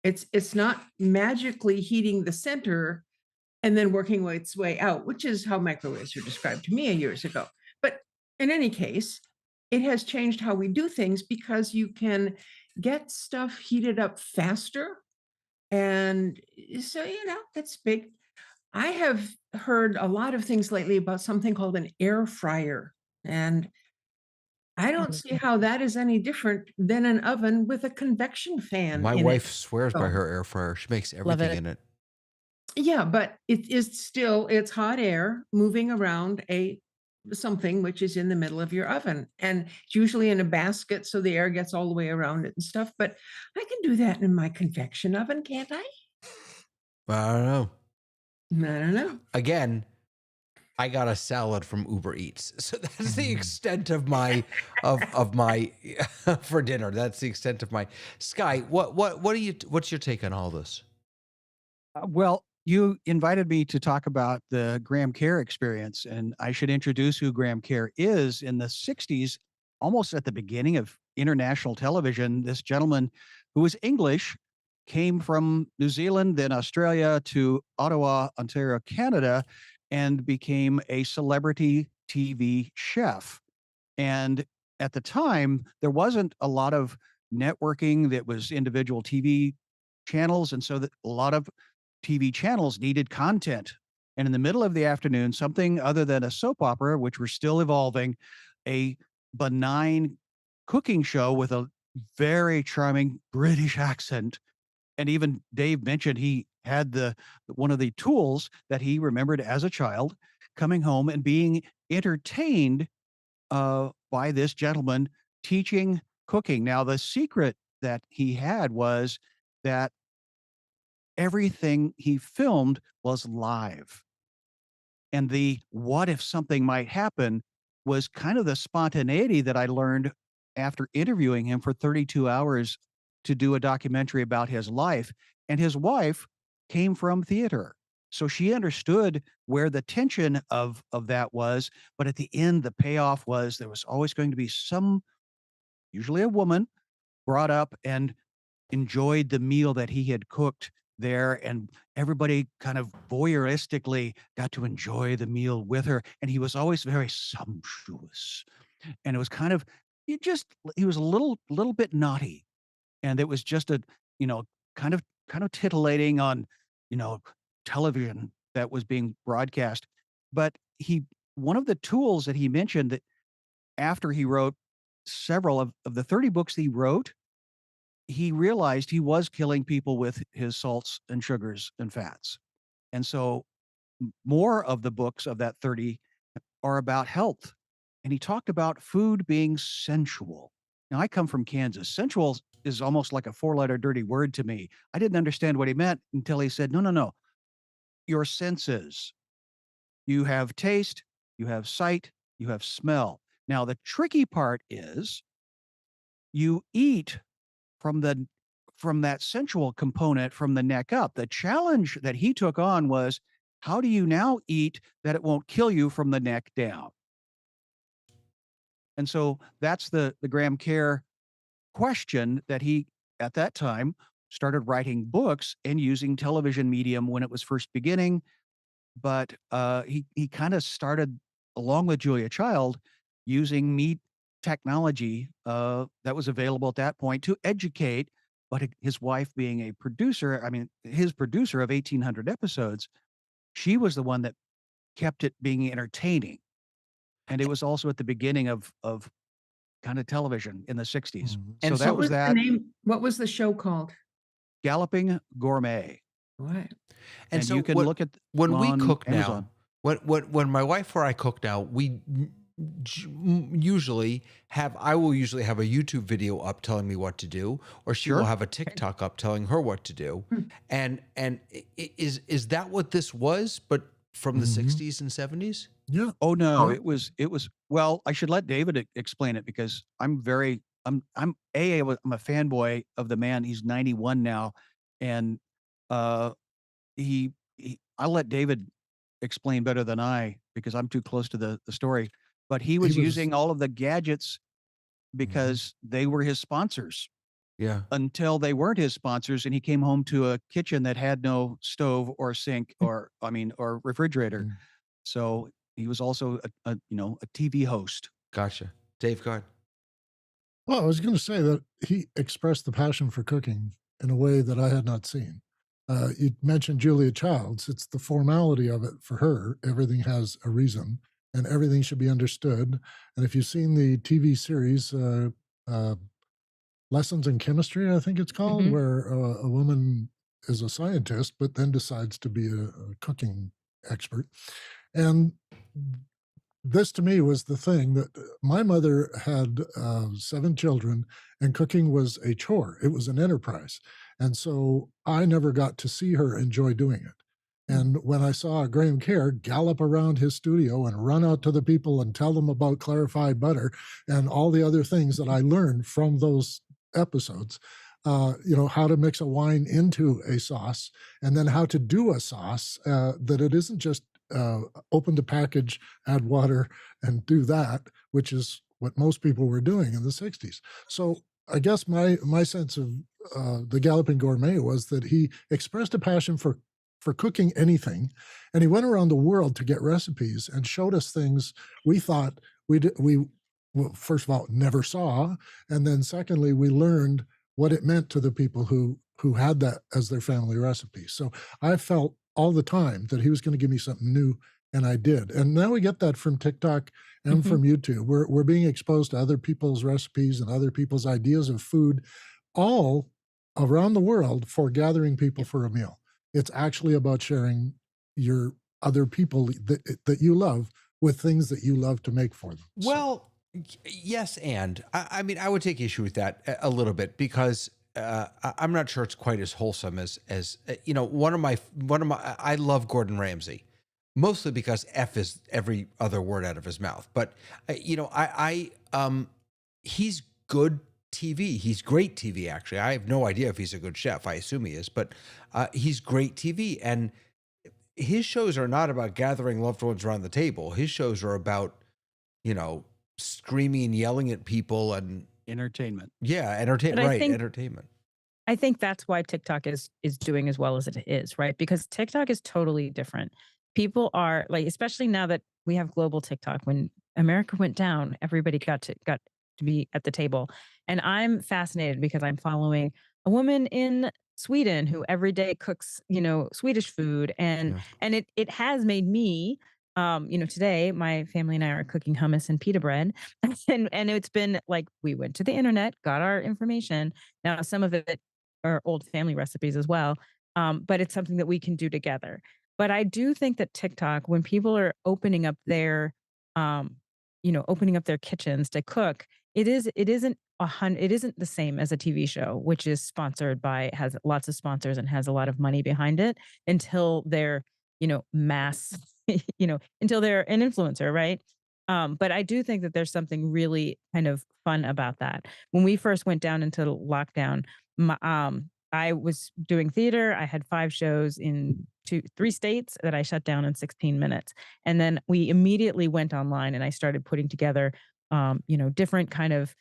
It's not magically heating the center and then working its way out, which is how microwaves were described to me years ago. But in any case, it has changed how we do things because you can get stuff heated up faster. And so, that's big. I have heard a lot of things lately about something called an air fryer. And I don't see how that is any different than an oven with a convection fan My in it. wife swears by So- her air fryer. She makes Love everything it. in it. Yeah, but it's hot air moving around something which is in the middle of your oven. And it's usually in a basket, so the air gets all the way around it and stuff. But I can do that in my convection oven, can't I? I don't know. I don't know. Again, I got a salad from Uber Eats. So that's the extent of my of my for dinner. That's the extent of my Sky. What's your take on all this? Well, you invited me to talk about the Graham Kerr experience, and I should introduce who Graham Kerr is. In the 60s, almost at the beginning of international television, this gentleman who was English came from New Zealand, then Australia to Ottawa, Ontario, Canada, and became a celebrity TV chef. And at the time, there wasn't a lot of networking that was individual TV channels. And so that a lot of TV channels needed content. And in the middle of the afternoon, something other than a soap opera, which we're still evolving, a benign cooking show with a very charming British accent and even Dave mentioned he had one of the tools that he remembered as a child coming home and being entertained by this gentleman teaching cooking. Now, the secret that he had was that everything he filmed was live. And the what if something might happen was kind of the spontaneity that I learned after interviewing him for 32 hours to do a documentary about his life. And his wife came from theater. So she understood where the tension of that was. But at the end, the payoff was there was always going to be usually a woman, brought up and enjoyed the meal that he had cooked there, and everybody kind of voyeuristically got to enjoy the meal with her, and he was always very sumptuous, and it was kind of he was a little bit naughty, and it was just a, you know, kind of titillating on, you know, television that was being broadcast. But he one of the tools that he mentioned that after he wrote several of the 30 books he wrote, he realized he was killing people with his salts and sugars and fats. And so more of the books of that 30 are about health. And he talked about food being sensual. Now, I come from Kansas. Sensual is almost like a four-letter dirty word to me. I didn't understand what he meant until he said, no, no, no. Your senses. You have taste, you have sight, you have smell. Now, the tricky part is you eat from that sensual component from the neck up. The challenge that he took on was, how do you now eat that it won't kill you from the neck down? And so that's the Graham Care question that he, at that time, started writing books and using television medium when it was first beginning. But he kind of started, along with Julia Child, using meat technology that was available at that point to educate. But his wife, being a producer, I mean, his producer of 1,800 episodes, she was the one that kept it being entertaining. And it was also at the beginning of kind of television in the 60s. Mhm. So And that so- What was was the that. name? What was the show called? Galloping Gourmet. What? And so you can what- look at when we on cook Amazon. now, when my wife or I cook now, we usually I will usually have a YouTube video up telling me what to do, or she will Sure. have a TikTok up telling her what to do. Hmm. And is that what this was, but from the Mhm. 60s and 70s? Yeah. Oh no, Oh. it was well, I should let David explain it because I'm I'm a fanboy of the man. He's 91 now, and uh I'll let David explain better than I because I'm too close to the story. But he was using all of the gadgets because they were his sponsors Yeah. until they weren't his sponsors, and he came home to a kitchen that had no stove or sink or refrigerator. Mm. So he was also a TV host. Gotcha. Dave, go ahead. Well, I was going to say that he expressed the passion for cooking in a way that I had not seen. You mentioned Julia Childs. It's the formality of it for her. Everything has a reason and everything should be understood. And if you've seen the TV series, uh, Lessons in Chemistry, I think it's called, Mhm. where a woman is a scientist, but then decides to be a cooking expert. And this to me was the thing that my mother had 7 children, and cooking was a chore. It was an enterprise. And so I never got to see her enjoy doing it. And when I saw Graham Kerr gallop around his studio and run out to the people and tell them about clarified butter and all the other things that I learned from those episodes, how to mix a wine into a sauce, and then how to do a sauce that it isn't just open the package, add water, and do that, which is what most people were doing in the 60s. So I guess my sense of the Galloping Gourmet was that he expressed a passion for cooking anything, and he went around the world to get recipes and showed us things we thought we well, first of all never saw, and then secondly we learned what it meant to the people who had that as their family recipe. So I felt all the time that he was going to give me something new, and I did. And now we get that from TikTok and Mhm. from YouTube. We're being exposed to other people's recipes and other people's ideas of food, all around the world for gathering people for a meal. It's actually about sharing your other people that you love with things that you love to make for them. Well, yes, and I mean, I would take issue with that a little bit because I'm not sure it's quite as wholesome as one of my I love Gordon Ramsay, mostly because F is every other word out of his mouth. But he's good TV. He's great TV. Actually, I have no idea if he's a good chef. I assume he is, but he's great TV, and his shows are not about gathering loved ones around the table. His shows are about screaming and yelling at people and Entertainment. entertainment. I think that's why TikTok is doing as well as it is, right? Because TikTok is totally different. People are like, especially now that we have global TikTok, when America went down, everybody got to be at the table. And I'm fascinated because I'm following a woman in Sweden who every day cooks, Swedish food. And it has made me today my family and I are cooking hummus and pita bread. And it's been like we went to the internet, got our information. Now some of it are old family recipes as well. But it's something that we can do together. But I do think that TikTok, when people are opening up their kitchens to cook, it isn't the same as a TV show, which is sponsored by, has lots of sponsors and has a lot of money behind it until they're, mass, until they're an influencer, right? But I do think that there's something really kind of fun about that. When we first went down into lockdown, I was doing theater. I had 5 shows in 3 states that I shut down in 16 minutes. And then we immediately went online and I started putting together, different kind of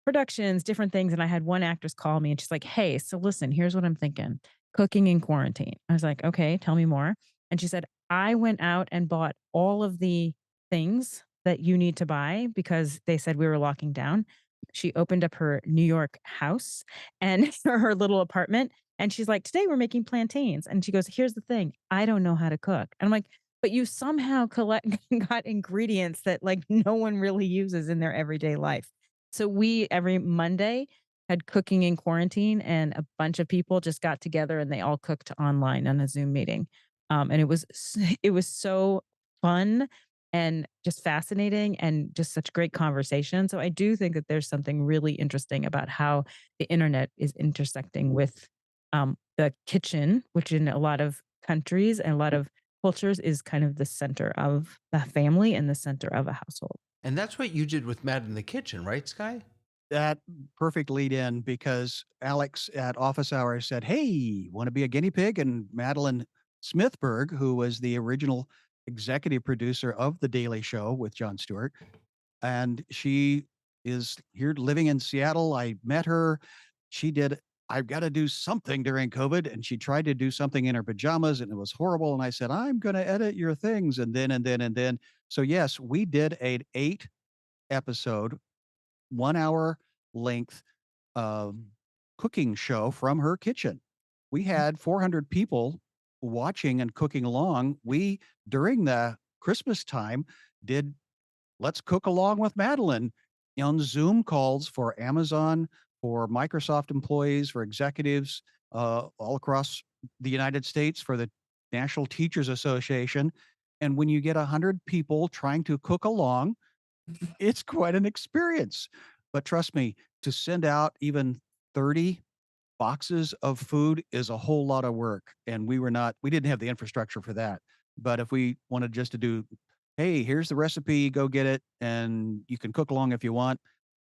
productions, different things. And I had one actress call me and she's like, "Hey, so listen, here's what I'm thinking. Cooking in quarantine." I was like, "Okay, tell me more." And she said, "I went out and bought all of the things that you need to buy because they said we were locking down." She opened up her New York house and her little apartment. And she's like, "Today we're making plantains." And she goes, "Here's the thing. I don't know how to cook." And I'm like, "But you somehow got ingredients that like no one really uses in their everyday life." So we every Monday had cooking in quarantine, and a bunch of people just got together and they all cooked online on a Zoom meeting. And it was so fun and just fascinating and just such great conversation. So I do think that there's something really interesting about how the internet is intersecting with the kitchen, which in a lot of countries and a lot of cultures is kind of the center of the family and the center of a household. And that's what you did with Matt in the Kitchen, right, Sky? That perfect lead in because Alex at office hours said, "Hey, want to be a guinea pig?" And Madeline Smithberg, who was the original executive producer of The Daily Show with Jon Stewart, and she is here living in Seattle. I met her. She did, "I've got to do something during COVID." And she tried to do something in her pajamas and it was horrible. And I said, "I'm going to edit your things." And then. So, yes, we did an 8 episode, 1 hour length cooking show from her kitchen. We had 400 people watching and cooking along. We, during the Christmas time, did Let's Cook Along with Madeline on Zoom calls for Amazon, for Microsoft employees, for executives all across the United States, for the National Teachers Association. And when you get 100 people trying to cook along, it's quite an experience. But trust me, to send out even 30 boxes of food is a whole lot of work. And we didn't have the infrastructure for that. But if we wanted just to do, "Hey, here's the recipe, go get it, and you can cook along if you want,"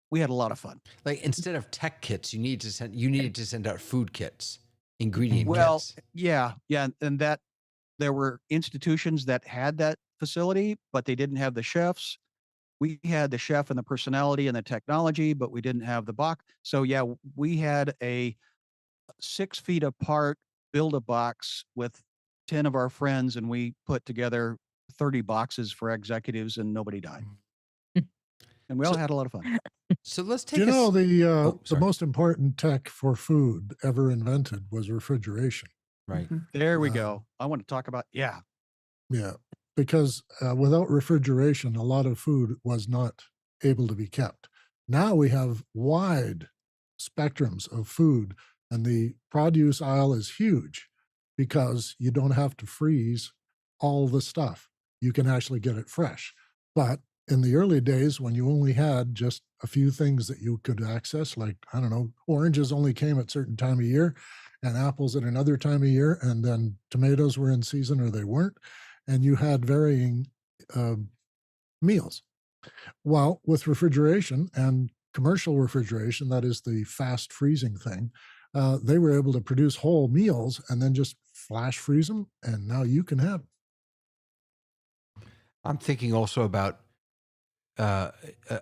we had a lot of fun. Like instead of tech kits, you needed to send out food kits, ingredient Well, kits. yeah. And that there were institutions that had that facility, but they didn't have the chefs. We had the chef and the personality and the technology, but we didn't have the box. So yeah, we had a 6 feet apart build a box with 10 of our friends, and we put together 30 boxes for executives, and nobody died. And we all had a lot of fun. So let's Do take you know the sorry. most important tech for food ever invented was refrigeration? Right. There we go. I want to talk about, yeah. Yeah, because without refrigeration, a lot of food was not able to be kept. Now we have wide spectrums of food And the produce aisle is huge because you don't have to freeze all the stuff. You can actually get it fresh. But in the early days, when you only had just a few things that you could access, like, I don't know, oranges only came at certain time of year and apples at another time of year, and then tomatoes were in season or they weren't, and you had varying uh, meals. Well, with refrigeration and commercial refrigeration, that is the fast freezing thing, they were able to produce whole meals and then just flash freeze them, and now you can have 'em. I'm thinking also about uh, uh,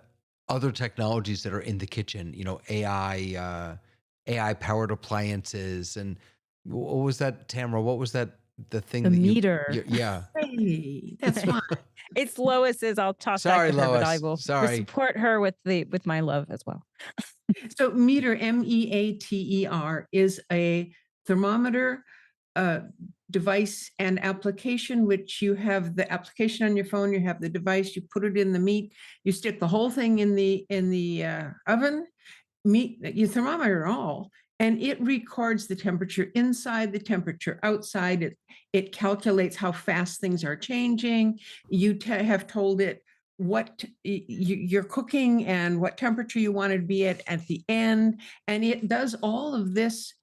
other technologies that are in the kitchen. AI powered appliances, and what was that, Tamara? What was that? The thing The that meter. yeah. Hey, that's fine. It's Lois's. I'll toss back Sorry, to her, but I Lois. will Sorry. support her with my love as well. So meter, MEATER, is a thermometer device and application, which you have the application on your phone, you have the device, you put it in the meat, you stick the whole thing in the oven, meat, you thermometer all, and it records the temperature inside, the temperature outside. It calculates how fast things are changing. You have told it what you're cooking and what temperature you want to be at the end, and it does all of this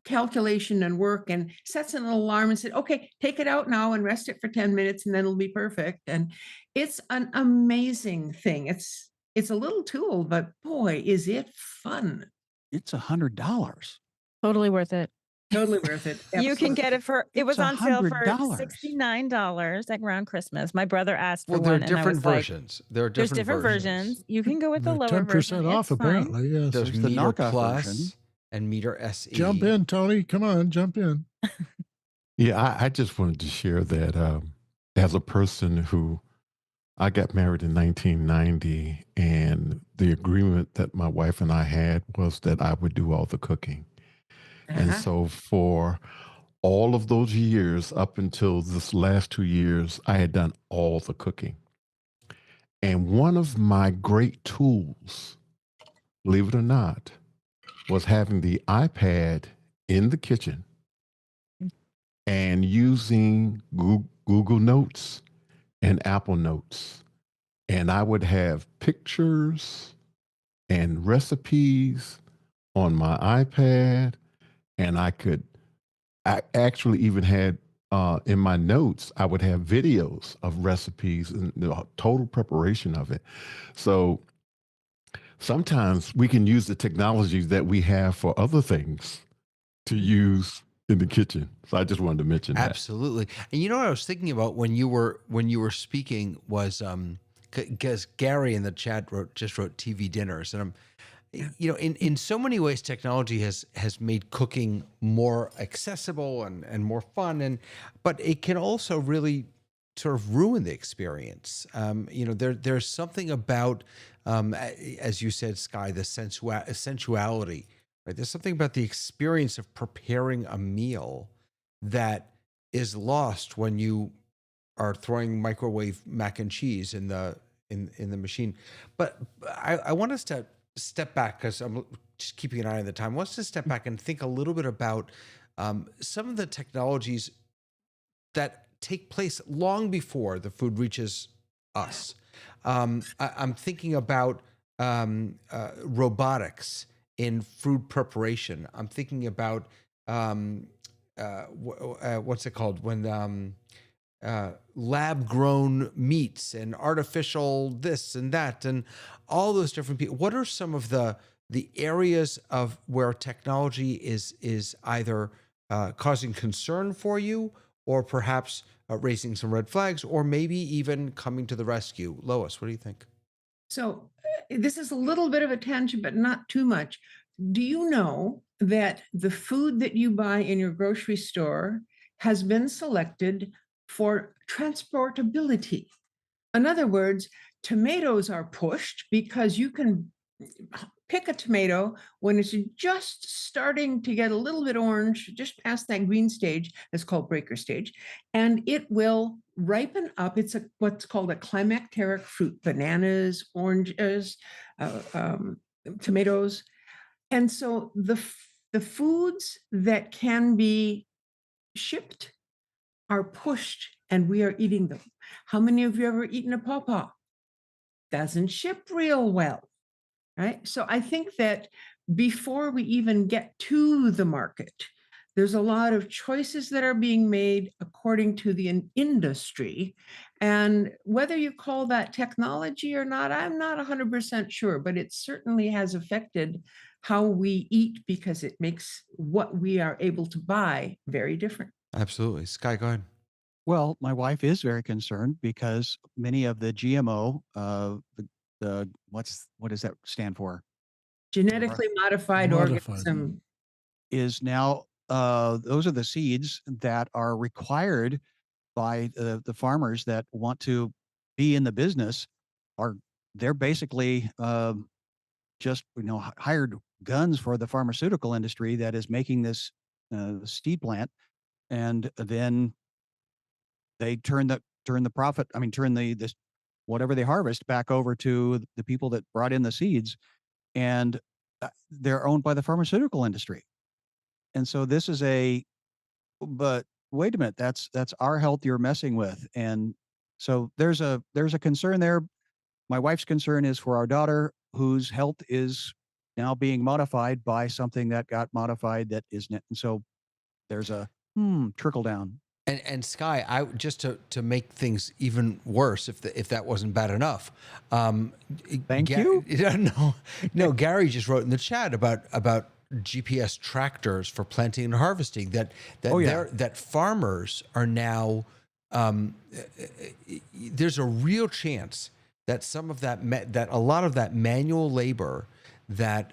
calculation and work and sets an alarm and said, okay, take it out now and rest it for 10 minutes and then it'll be perfect. And it's an amazing thing. It's a little tool, but boy, is it fun. It's $100. Totally worth it. Totally worth it. You can get it for, it was It's on sale for $100. $69 at around Christmas. My brother asked for Well, there are one, and I different was like, versions. There are there's different different versions. You can go with the They're lower 10% version. off, It's fine. apparently. Yes. There's There's the Meter knockoff Plus version. and Meter SE. Jump in, Tony. Come on, jump in. Yeah, I just wanted to share that as a person who I got married in 1990, and the agreement that my wife and I had was that I would do all the cooking. And Uh-huh. so for all of those years, up until this last 2 years, I had done all the cooking. And one of my great tools, believe it or not, was having the iPad in the kitchen and using Google Notes and Apple Notes. And I would have pictures and recipes on my iPad, and I actually even had in my notes, I would have videos of recipes and the total preparation of it. So sometimes we can use the technologies that we have for other things to use in the kitchen. So I just wanted to mention that. Absolutely. And you know what I was thinking about when you were speaking was because Gary in the chat just wrote TV dinners, and I'm in so many ways technology has made cooking more accessible and more fun, but it can also really sort of ruin the experience. There's something about as you said, Sky, the sensuality, right? There's something about the experience of preparing a meal that is lost when you are throwing microwave mac and cheese in the machine. But I want us to step back, because I'm just keeping an eye on the time. I want us to step back and think a little bit about some of the technologies that take place long before the food reaches us. I'm thinking about robotics in food preparation. I'm thinking about what's it called when lab grown meats and artificial this and that and all those different people. What are some of the areas of where technology is either causing concern for you, or perhaps raising some red flags, or maybe even coming to the rescue? Lois, what do you think? So this is a little bit of a tangent, but not too much. Do you know that the food that you buy in your grocery store has been selected for transportability? In other words, tomatoes are pushed because you can pick a tomato when it's just starting to get a little bit orange, just past that green stage. That's called breaker stage, and it will ripen up. It's what's called a climacteric fruit: bananas, oranges, tomatoes. And so The foods that can be shipped are pushed and we are eating them. How many of you ever eaten a pawpaw? Doesn't ship real well, right? So I think that before we even get to the market, there's a lot of choices that are being made according to the industry. And whether you call that technology or not, I'm not 100% sure, but it certainly has affected how we eat because it makes what we are able to buy very different. Absolutely. Sky, go ahead. Well, my wife is very concerned because many of the GMO, what does that stand for? Genetically modified Modified. organism. Is now those are the seeds that are required by the farmers that want to be in the business. They're basically just hired guns for the pharmaceutical industry that is making this seed plant, and then they turn the profit. I mean, turn this whatever they harvest back over to the people that brought in the seeds, and they're owned by the pharmaceutical industry. And so this is but wait a minute, that's our health you're messing with. And so there's a concern there. My wife's concern is for our daughter, whose health is now being modified by something that got modified that isn't it. And so there's a trickle down. And Sky, I just to make things even worse, if that wasn't bad enough. Thank you. No. Gary just wrote in the chat about GPS tractors for planting and harvesting. That farmers are now. There's a real chance that some of that a lot of that manual labor that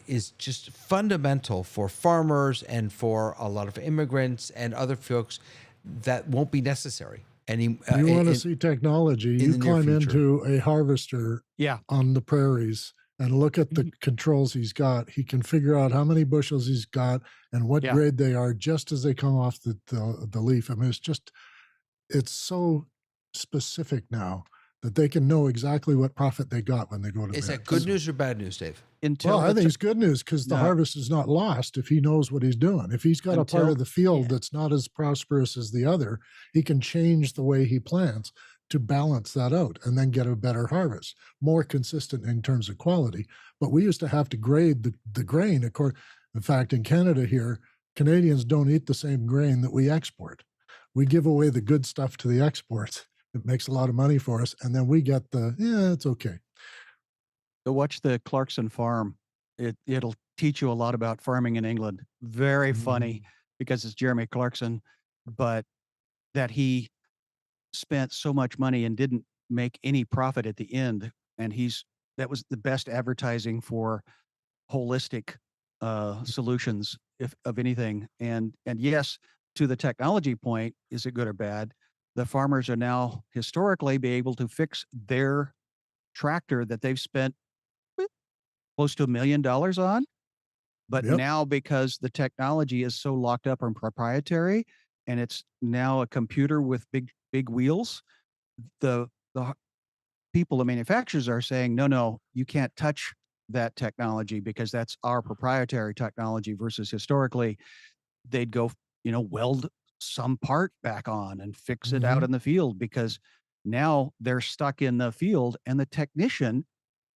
is just fundamental for farmers and for a lot of immigrants and other folks that won't be necessary. You want to see technology, you climb into a harvester on the prairies and look at the controls he's got. He can figure out how many bushels he's got and what grade they are just as they come off the leaf. I mean, it's so specific now that they can know exactly what profit they got when they go to bed. Is that good news or bad news, Dave? Well, I think it's good news because the harvest is not lost if he knows what he's doing. If he's got a part of the field that's not as prosperous as the other, he can change the way he plants to balance that out and then get a better harvest, more consistent in terms of quality. But we used to have to grade the grain. In fact, in Canada here, Canadians don't eat the same grain that we export. We give away the good stuff to the exports. It makes a lot of money for us, and then we get it's okay. So watch the Clarkson Farm. It'll teach you a lot about farming in England. Very funny because it's Jeremy Clarkson, but that he spent so much money and didn't make any profit at the end, and that was the best advertising for holistic solutions, if of anything. And yes, to the technology point, is it good or bad? The farmers are now historically be able to fix their tractor that they've spent close to $1 million on. But now, because the technology is so locked up and proprietary, and it's now a computer with big wheels, the people, the manufacturers are saying, no, you can't touch that technology because that's our proprietary technology, versus historically they'd go, weld some part back on and fix it out in the field, because now they're stuck in the field and the technician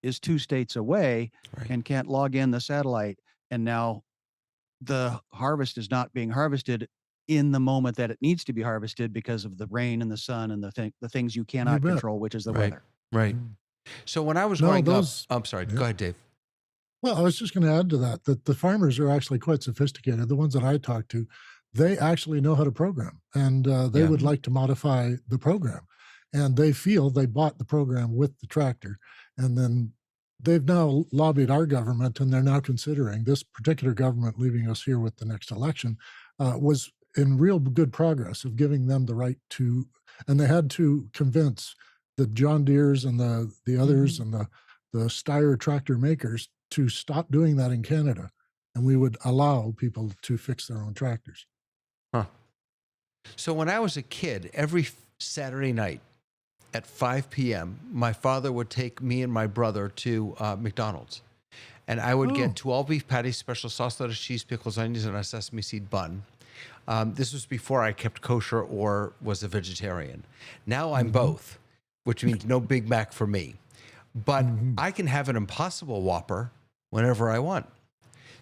is 2 states away and can't log in the satellite. And now the harvest is not being harvested in the moment that it needs to be harvested because of the rain and the sun and the things you cannot control, which is the weather. Right. So when I was growing up, I'm sorry, go ahead, Dave. Well, I was just going to add to that the farmers are actually quite sophisticated. The ones that I talk to, they actually know how to program, and they would like to modify the program. And they feel they bought the program with the tractor, and then they've now lobbied our government, and they're now considering this particular government leaving us here with the next election was in real good progress of giving them the right to, and they had to convince the John Deeres and the others and the Steyr tractor makers to stop doing that in Canada, and we would allow people to fix their own tractors. So when I was a kid, every Saturday night at 5 p.m., my father would take me and my brother to McDonald's. And I would Oh. get 2 all-beef patties, special sauce, lettuce, cheese, pickles, onions, and a sesame seed bun. This was before I kept kosher or was a vegetarian. Now I'm both, which means no Big Mac for me. But I can have an Impossible Whopper whenever I want.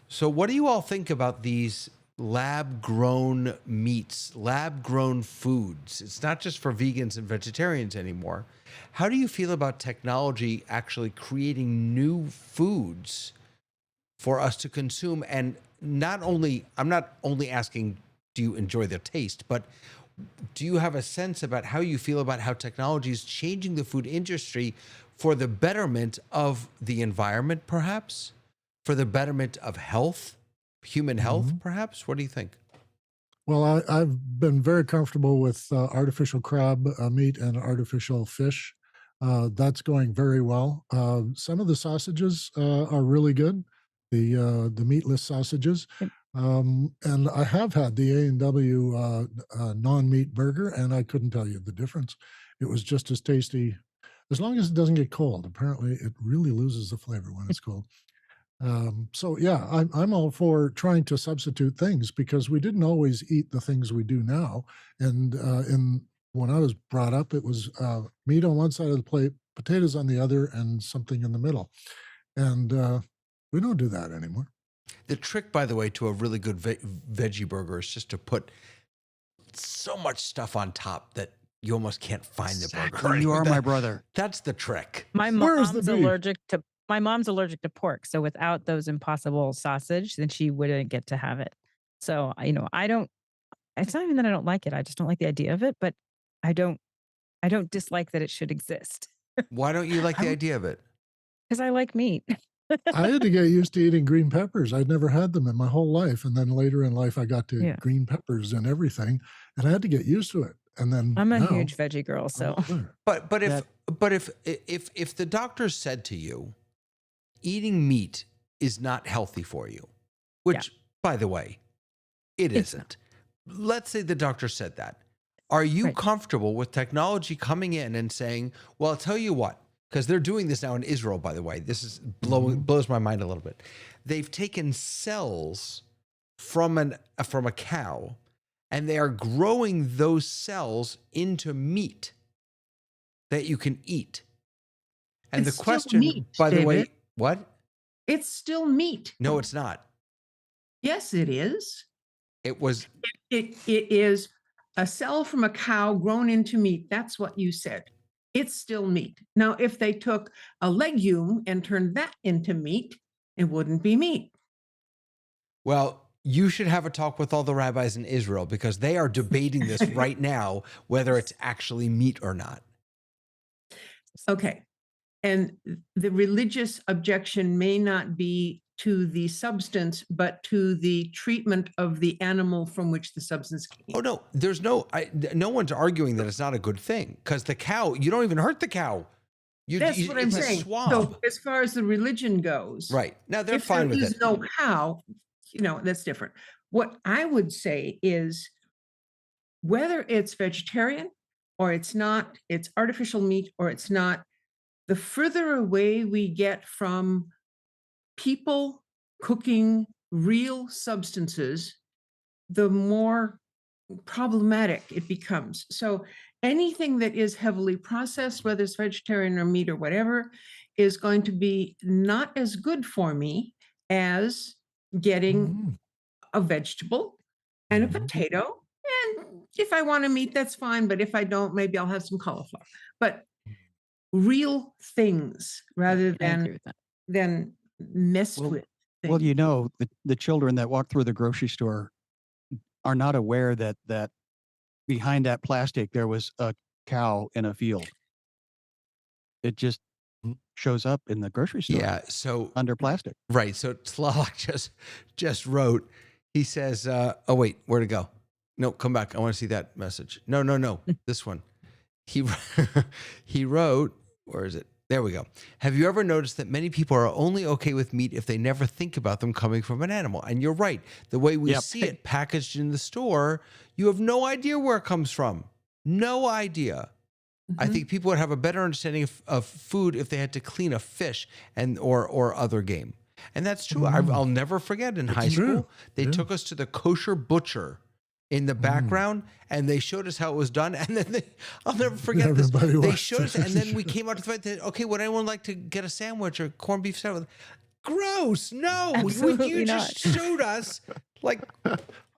So what do you all think about these lab-grown meats, lab-grown foods? It's not just for vegans and vegetarians anymore. How do you feel about technology actually creating new foods for us to consume? And not only, I'm not only asking, do you enjoy the taste, but do you have a sense about how you feel about how technology is changing the food industry for the betterment of the environment, perhaps? For the betterment of health, human health, perhaps? What do you think? Well, I've been very comfortable with artificial crab meat and artificial fish. That's going very well. Some of the sausages are really good, the meatless sausages. Yep. And I have had the A&W non-meat burger, and I couldn't tell you the difference. It was just as tasty, as long as it doesn't get cold. Apparently, it really loses the flavor when it's cold. So yeah, I'm all for trying to substitute things because we didn't always eat the things we do now. And when I was brought up, it was meat on one side of the plate, potatoes on the other, and something in the middle. And we don't do that anymore. The trick, by the way, to a really good veggie burger is just to put so much stuff on top that you almost can't find the burger. You are my brother. That's the trick. My Where is mom's the beef? allergic to pork, so without those Impossible sausage, then she wouldn't get to have it. So I don't. It's not even that I don't like it. I just don't like the idea of it. But I don't dislike that it should exist Why don't you like the idea of it? because I like meat. I had to get used to eating green peppers. I'd never had them in my whole life. And then later in life, I got to Yeah. green peppers and everything, and I had to get used to it. And then I'm a now, huge veggie girl, I'm so all there. But if That- if the doctor said to you, eating meat is not healthy for you, which by the way, it It's isn't. Let's say the doctor said that. Are you Right. comfortable with technology coming in and saying, well, I'll tell you what, because they're doing this now in Israel, by the way. This is blows my mind a little bit. They've taken cells from a cow, and they are growing those cells into meat that you can eat. And It's the still question, meat, by the way, David. what? It's still meat. No, it's not. Yes, it is. It was It is a cell from a cow grown into meat. That's what you said. It's still meat. Now, if they took a legume and turned that into meat, it wouldn't be meat. well, you should have a talk with all the rabbis in Israel because they are debating this right now, whether it's actually meat or not. Okay. And the religious objection may not be to the substance, but to the treatment of the animal from which the substance came. Oh no, there's no one's arguing that it's not a good thing because the cow, you don't even hurt the cow. That's what I'm it's a saying. swab. So as far as the religion goes, Right. Now they're if fine there with is it. no cow, that's different. What I would say is whether it's vegetarian or it's not, it's artificial meat or it's not, the further away we get from people cooking real substances, the more problematic it becomes. So anything that is heavily processed, whether it's vegetarian or meat or whatever, is going to be not as good for me as getting Mhm. a vegetable and a Mhm. potato. And if I want to meat, that's fine. But if I don't, maybe I'll have some cauliflower. But real things rather I agree with that. than messed Well- with Well, things. the children that walk through the grocery store are not aware that behind that plastic there was a cow in a field. It just shows up in the grocery store Yeah. So under plastic. right. So Slalak just wrote. He says, "Oh wait, where to go? No, come back. I want to see that message. No, this one." He wrote. Where is it? There we go. Have you ever noticed that many people are only okay with meat if they never think about them coming from an animal? And you're right. The way we Yep. see it packaged in the store, you have no idea where it comes from. No idea. I Mhm. think people would have a better understanding of food if they had to clean a fish or other game. And that's true. Mm. I'll never forget in high It's true. school, they Yeah. took us to the kosher butcher in the background and they showed us how it was done. And then I'll never forget this. Everybody They wants showed us, to- and then we came out to the fight. Okay, would anyone like to get a sandwich or corned beef sandwich? Gross. No, Absolutely you just showed us like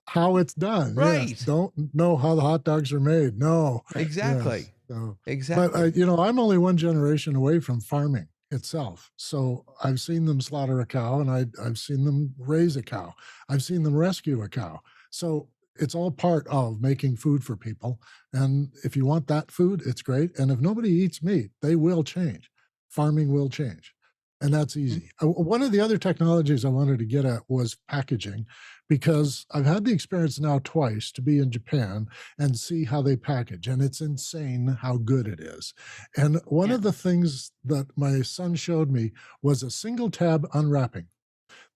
how it's done. Right. Yes. Don't know how the hot dogs are made. No. exactly. Yes. So, Exactly. but I'm only one generation away from farming itself. So I've seen them slaughter a cow, and I've seen them raise a cow. I've seen them rescue a cow. So it's all part of making food for people. And if you want that food, it's great. And if nobody eats meat, they will change. Farming will change. And that's easy. One of the other technologies I wanted to get at was packaging, because I've had the experience now twice to be in Japan and see how they package. And it's insane how good it is. And one Yeah. of the things that my son showed me was a single tab unwrapping.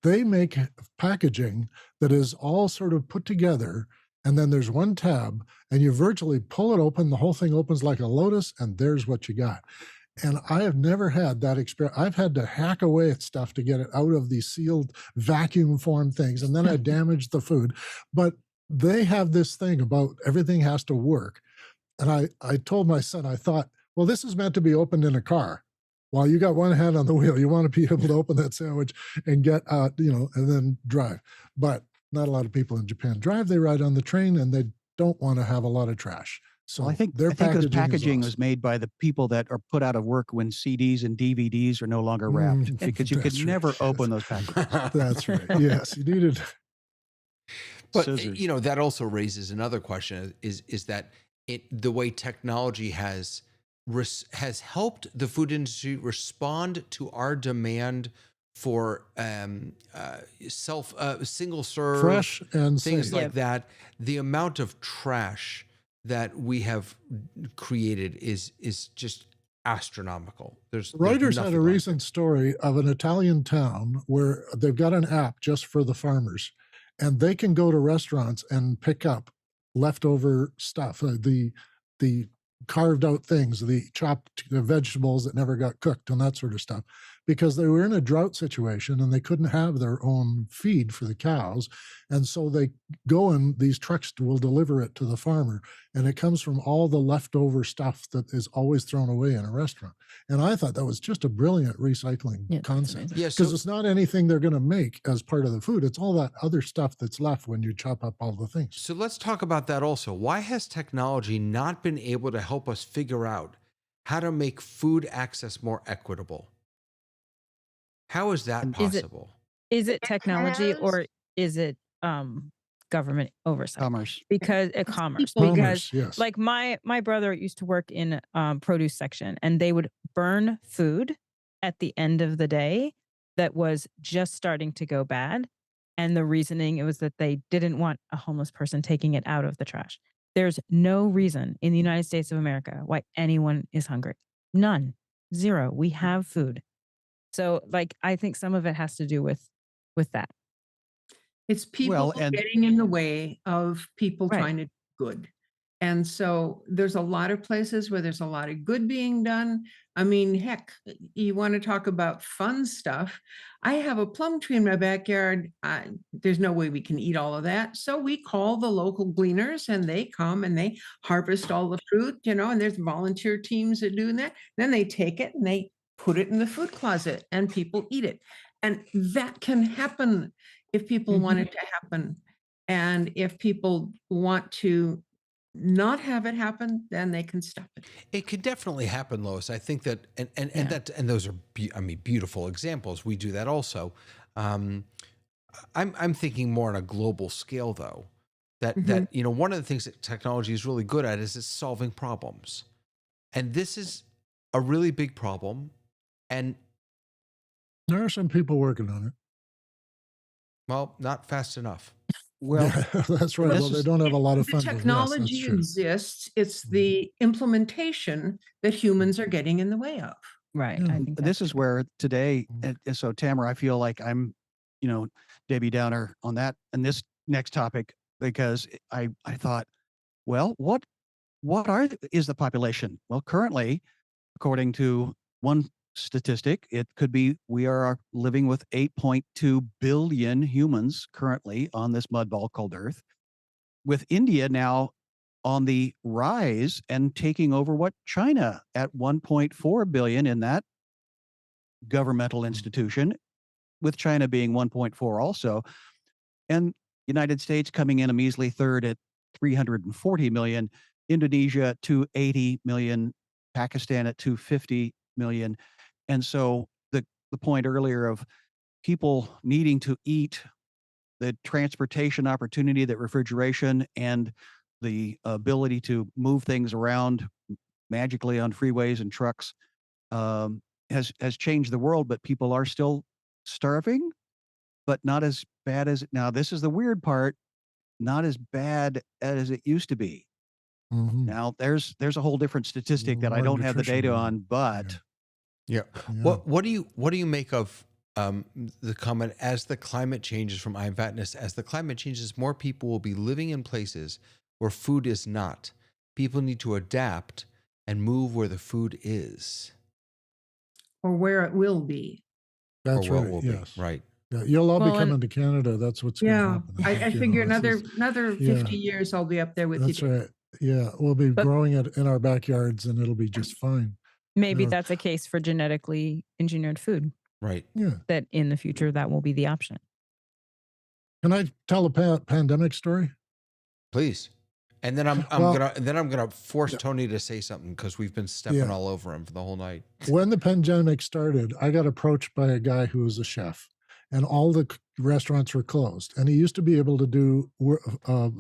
They make packaging that is all sort of put together, and then there's one tab, and you virtually pull it open, the whole thing opens like a lotus, and there's what you got. And I have never had that experience. I've had to hack away at stuff to get it out of these sealed vacuum form things, and then I damaged the food. But they have this thing about everything has to work. And I told my son, I thought, well, this is meant to be opened in a car. While you got one hand on the wheel, you want to be able to open that sandwich and get out, and then drive. But not a lot of people in Japan drive. They ride on the train, and they don't want to have a lot of trash. So Well, I think their this packaging is was made by the people that are put out of work when CDs and DVDs are no longer wrapped, because you could That's right, never yes. open those packages. awesome. That's right. Yes, you needed. But Scissors. that also raises another question: is that the way technology has helped the food industry respond to our demand for single serve Fresh and things safe. like Yep. that. The amount of trash that we have created is just astronomical. There's Reuters nothing had a like it. recent story of an Italian town where they've got an app just for the farmers, and they can go to restaurants and pick up leftover stuff, the carved out things, the chopped vegetables that never got cooked, and that sort of stuff, because they were in a drought situation and they couldn't have their own feed for the cows, and so they go and these trucks will deliver it to the farmer, and it comes from all the leftover stuff that is always thrown away in a restaurant. And I thought that was just a brilliant recycling Yeah, that's concept, amazing. Yeah, because so it's not anything they're going to make as part of the food. It's all that other stuff that's left when you chop up all the things. So let's talk about that also. Why has technology not been able to help us figure out how to make food access more equitable? How is that Is it- possible? Is it technology has- or is it government oversight? Commerce. Because commerce. people- Because Commerce, yes. like my brother used to work in produce section, and they would burn food at the end of the day that was just starting to go bad, and the reasoning it was that they didn't want a homeless person taking it out of the trash. There's no reason in the United States of America why anyone is hungry. None. Zero. We have food. So like I think some of it has to do with that. It's people Well, and- getting in the way of people Right. trying to do good. And so there's a lot of places where there's a lot of good being done. I mean, heck, you want to talk about fun stuff. I have a plum tree in my backyard. There's no way we can eat all of that. So we call the local gleaners and they come and they harvest all the fruit, and there's volunteer teams that do that. Then they take it and they put it in the food closet and people eat it. And that can happen if people want it to happen. And if people want to not have it happen, then they can stop it. It could definitely happen, Lois. I think that, and Yeah. those are, beautiful examples. We do that also. I'm thinking more on a global scale, though. That one of the things that technology is really good at is it's solving problems, and this is a really big problem. And There are some people working on it. well, not fast enough. Well, Yeah, that's right. this Well, they is- don't have a lot of The funding. Yes, technology that's true. exists. It's the implementation that humans are getting in the way of. Right. Yeah. I think this that's is true. where today, Mm. and so Tamara, I feel like I'm, Debbie Downer on that and this next topic, because I thought, well, what is the population? Well, currently, according to one statistic. It could be we are living with 8.2 billion humans currently on this mud ball called Earth, with India now on the rise and taking over what China at 1.4 billion in that governmental institution, with China being 1.4 also, and United States coming in a measly third at 340 million, Indonesia at 280 million, Pakistan at 250 million. And so the point earlier of people needing to eat, the transportation opportunity, that refrigeration, and the ability to move things around magically on freeways and trucks has changed the world, but people are still starving, but not as bad as now. This is the weird part, not as bad as it used to be. Mhm. Now there's a whole different statistic that I More don't have the nutrition data now. on, but Yeah. Yeah. What do you make of the comment, as the climate changes, from I'm Fatness, as the climate changes, more people will be living in places where food is not. People need to adapt and move where the food is, or where it will be. That's or where right. it will Yes. be. Right. Yeah. You'll all be Well, and coming to Canada. That's what's going to Yeah, happen. I think, figure this is- another yeah. 50 years I'll be up there with That's you. right. Yeah. We'll be But- growing it in our backyards and it'll be just fine. maybe No. that's a case for genetically engineered food, Right. Yeah. that in the future that will be the option. Can I tell a pandemic story? Please. And then I'm Well- gonna force Tony to say something, because we've been stepping Yeah. all over him for the whole night. When the pandemic started, I got approached by a guy who was a chef, and all the restaurants were closed. And he used to be able to do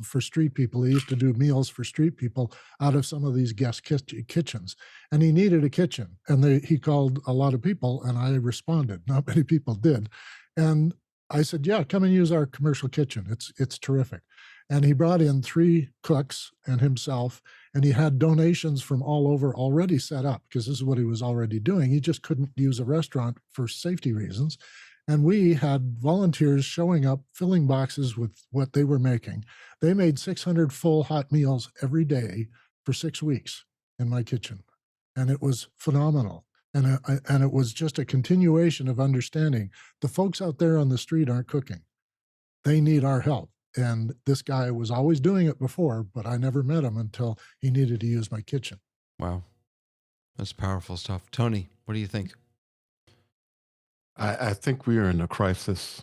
for street people. He used to do meals for street people out of some of these guest kitchens. And he needed a kitchen, and he called a lot of people, and I responded. Not many people did, and I said, "Yeah, come and use our commercial kitchen. It's terrific." And he brought in 3 cooks and himself, and he had donations from all over already set up, because this is what he was already doing. He just couldn't use a restaurant for safety reasons. And we had volunteers showing up, filling boxes with what they were making. They made 600 full hot meals every day for 6 weeks in my kitchen. And it was phenomenal. And it was just a continuation of understanding the folks out there on the street aren't cooking. They need our help. And this guy was always doing it before, but I never met him until he needed to use my kitchen. Wow. That's powerful stuff. Tony, what do you think? I think we are in a crisis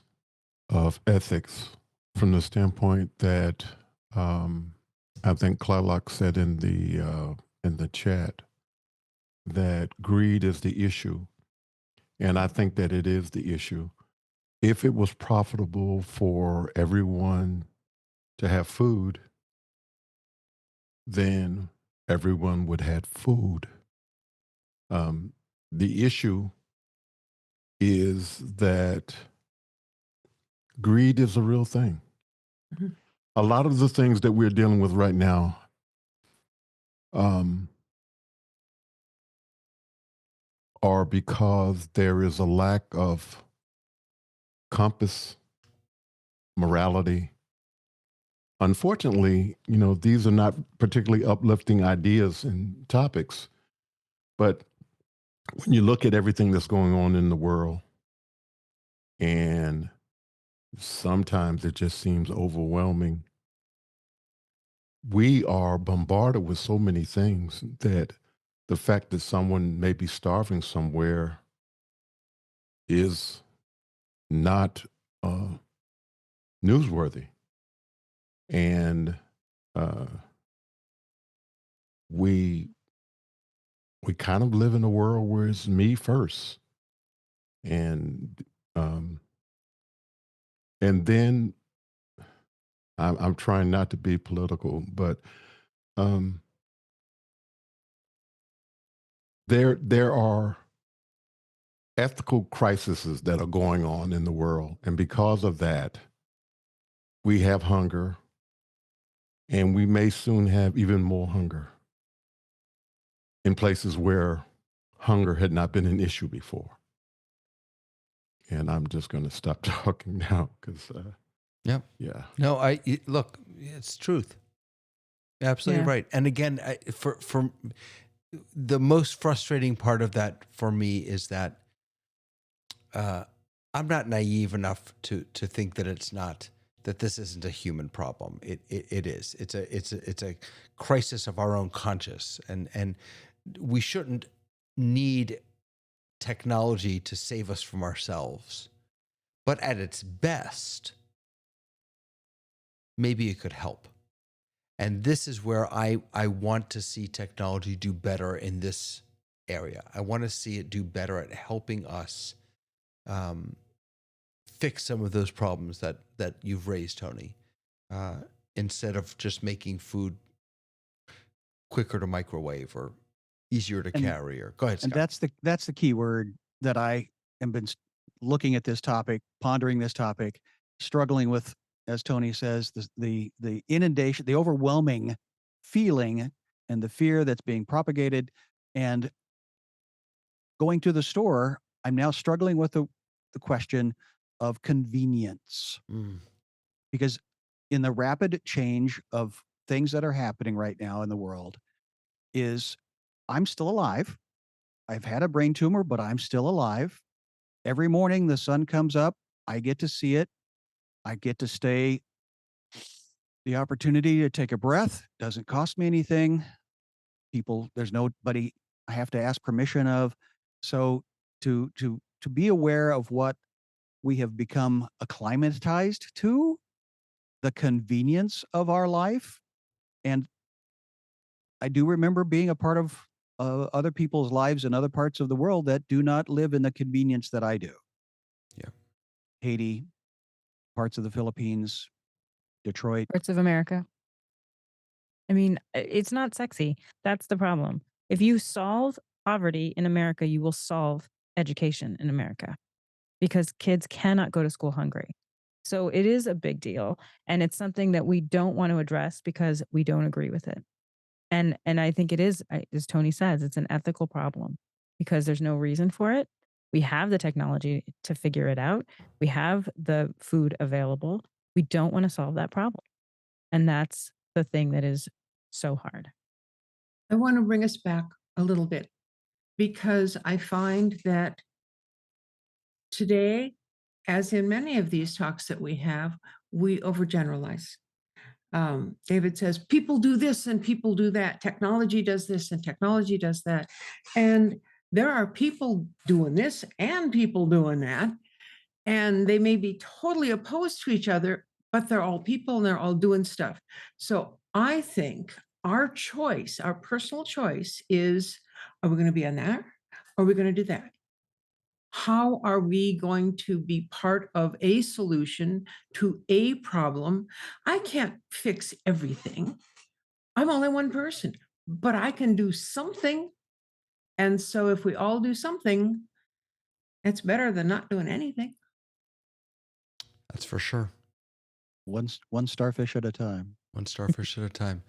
of ethics from the standpoint that I think Clarlock said in the chat that greed is the issue, and I think that it is the issue. If it was profitable for everyone to have food, then everyone would have food. The issue is that greed is a real thing. Mhm. A lot of the things that we're dealing with right now are because there is a lack of compass, morality. Unfortunately, these are not particularly uplifting ideas and topics, but when you look at everything that's going on in the world, and sometimes it just seems overwhelming, we are bombarded with so many things that the fact that someone may be starving somewhere is not newsworthy. And we kind of live in a world where it's me first. And then I'm trying not to be political, but there are ethical crises that are going on in the world, and because of that, we have hunger, and we may soon have even more hunger in places where hunger had not been an issue before. And I'm just going to stop talking now because, Yep. yeah. No, look, it's truth. Absolutely Yeah. right. And again, the most frustrating part of that for me is that I'm not naive enough to think that that this isn't a human problem. It is. It's a crisis of our own conscience, and we shouldn't need technology to save us from ourselves. But at its best, maybe it could help. And this is where I want to see technology do better in this area. I want to see it do better at helping us fix some of those problems that you've raised, Tony, instead of just making food quicker to microwave or easier to carry. Or go ahead, Scott. And that's the key word that I have been looking at this topic, pondering this topic, struggling with, as Tony says, the inundation, the overwhelming feeling and the fear that's being propagated. And going to the store, I'm now struggling with the question of convenience. Because in the rapid change of things that are happening right now in the world, I'm still alive. I've had a brain tumor, but I'm still alive. Every morning the sun comes up, I get to see it. I get to stay the opportunity to take a breath. Doesn't cost me anything. There's nobody I have to ask permission of. So to be aware of what we have become acclimatized to, the convenience of our life. And I do remember being a part of other people's lives in other parts of the world that do not live in the convenience that I do. Yeah. Haiti, parts of the Philippines, Detroit. Parts of America. I mean, it's not sexy. That's the problem. If you solve poverty in America, you will solve education in America because kids cannot go to school hungry. So it is a big deal. And it's something that we don't want to address because we don't agree with it. And I think it is, as Tony says, it's an ethical problem because there's no reason for it. We have the technology to figure it out. We have the food available. We don't want to solve that problem. And that's the thing that is so hard. I want to bring us back a little bit because I find that today, as in many of these talks that we have, we overgeneralize. David says, people do this and people do that. Technology does this and technology does that. And there are people doing this and people doing that. And they may be totally opposed to each other, but they're all people and they're all doing stuff. So I think our choice, our personal choice is, are we going to be on that? Or are we going to do that? How are we going to be part of a solution to a problem? I can't fix everything. I'm only one person, but I can do something. And so if we all do something, it's better than not doing anything. That's for sure. One starfish at a time. One starfish at a time.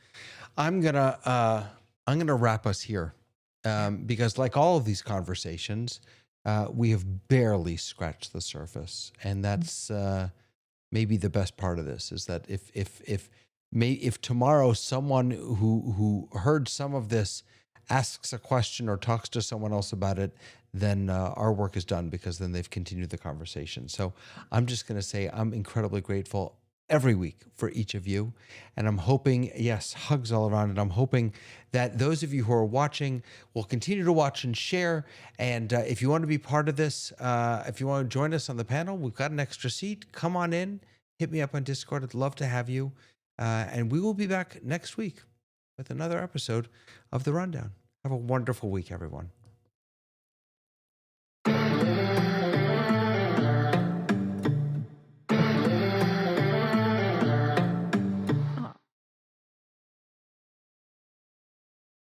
I'm gonna wrap us here because, like all of these conversations, we have barely scratched the surface, and that's maybe the best part of this is that if tomorrow someone who heard some of this asks a question or talks to someone else about it, then our work is done because then they've continued the conversation. So I'm just going to say I'm incredibly grateful every week for each of you. And I'm hoping, yes, hugs all around. And I'm hoping that those of you who are watching will continue to watch and share. And if you want to be part of this, if you want to join us on the panel, we've got an extra seat. Come on in, hit me up on Discord. I'd love to have you. And we will be back next week with another episode of The Rundown. Have a wonderful week, everyone.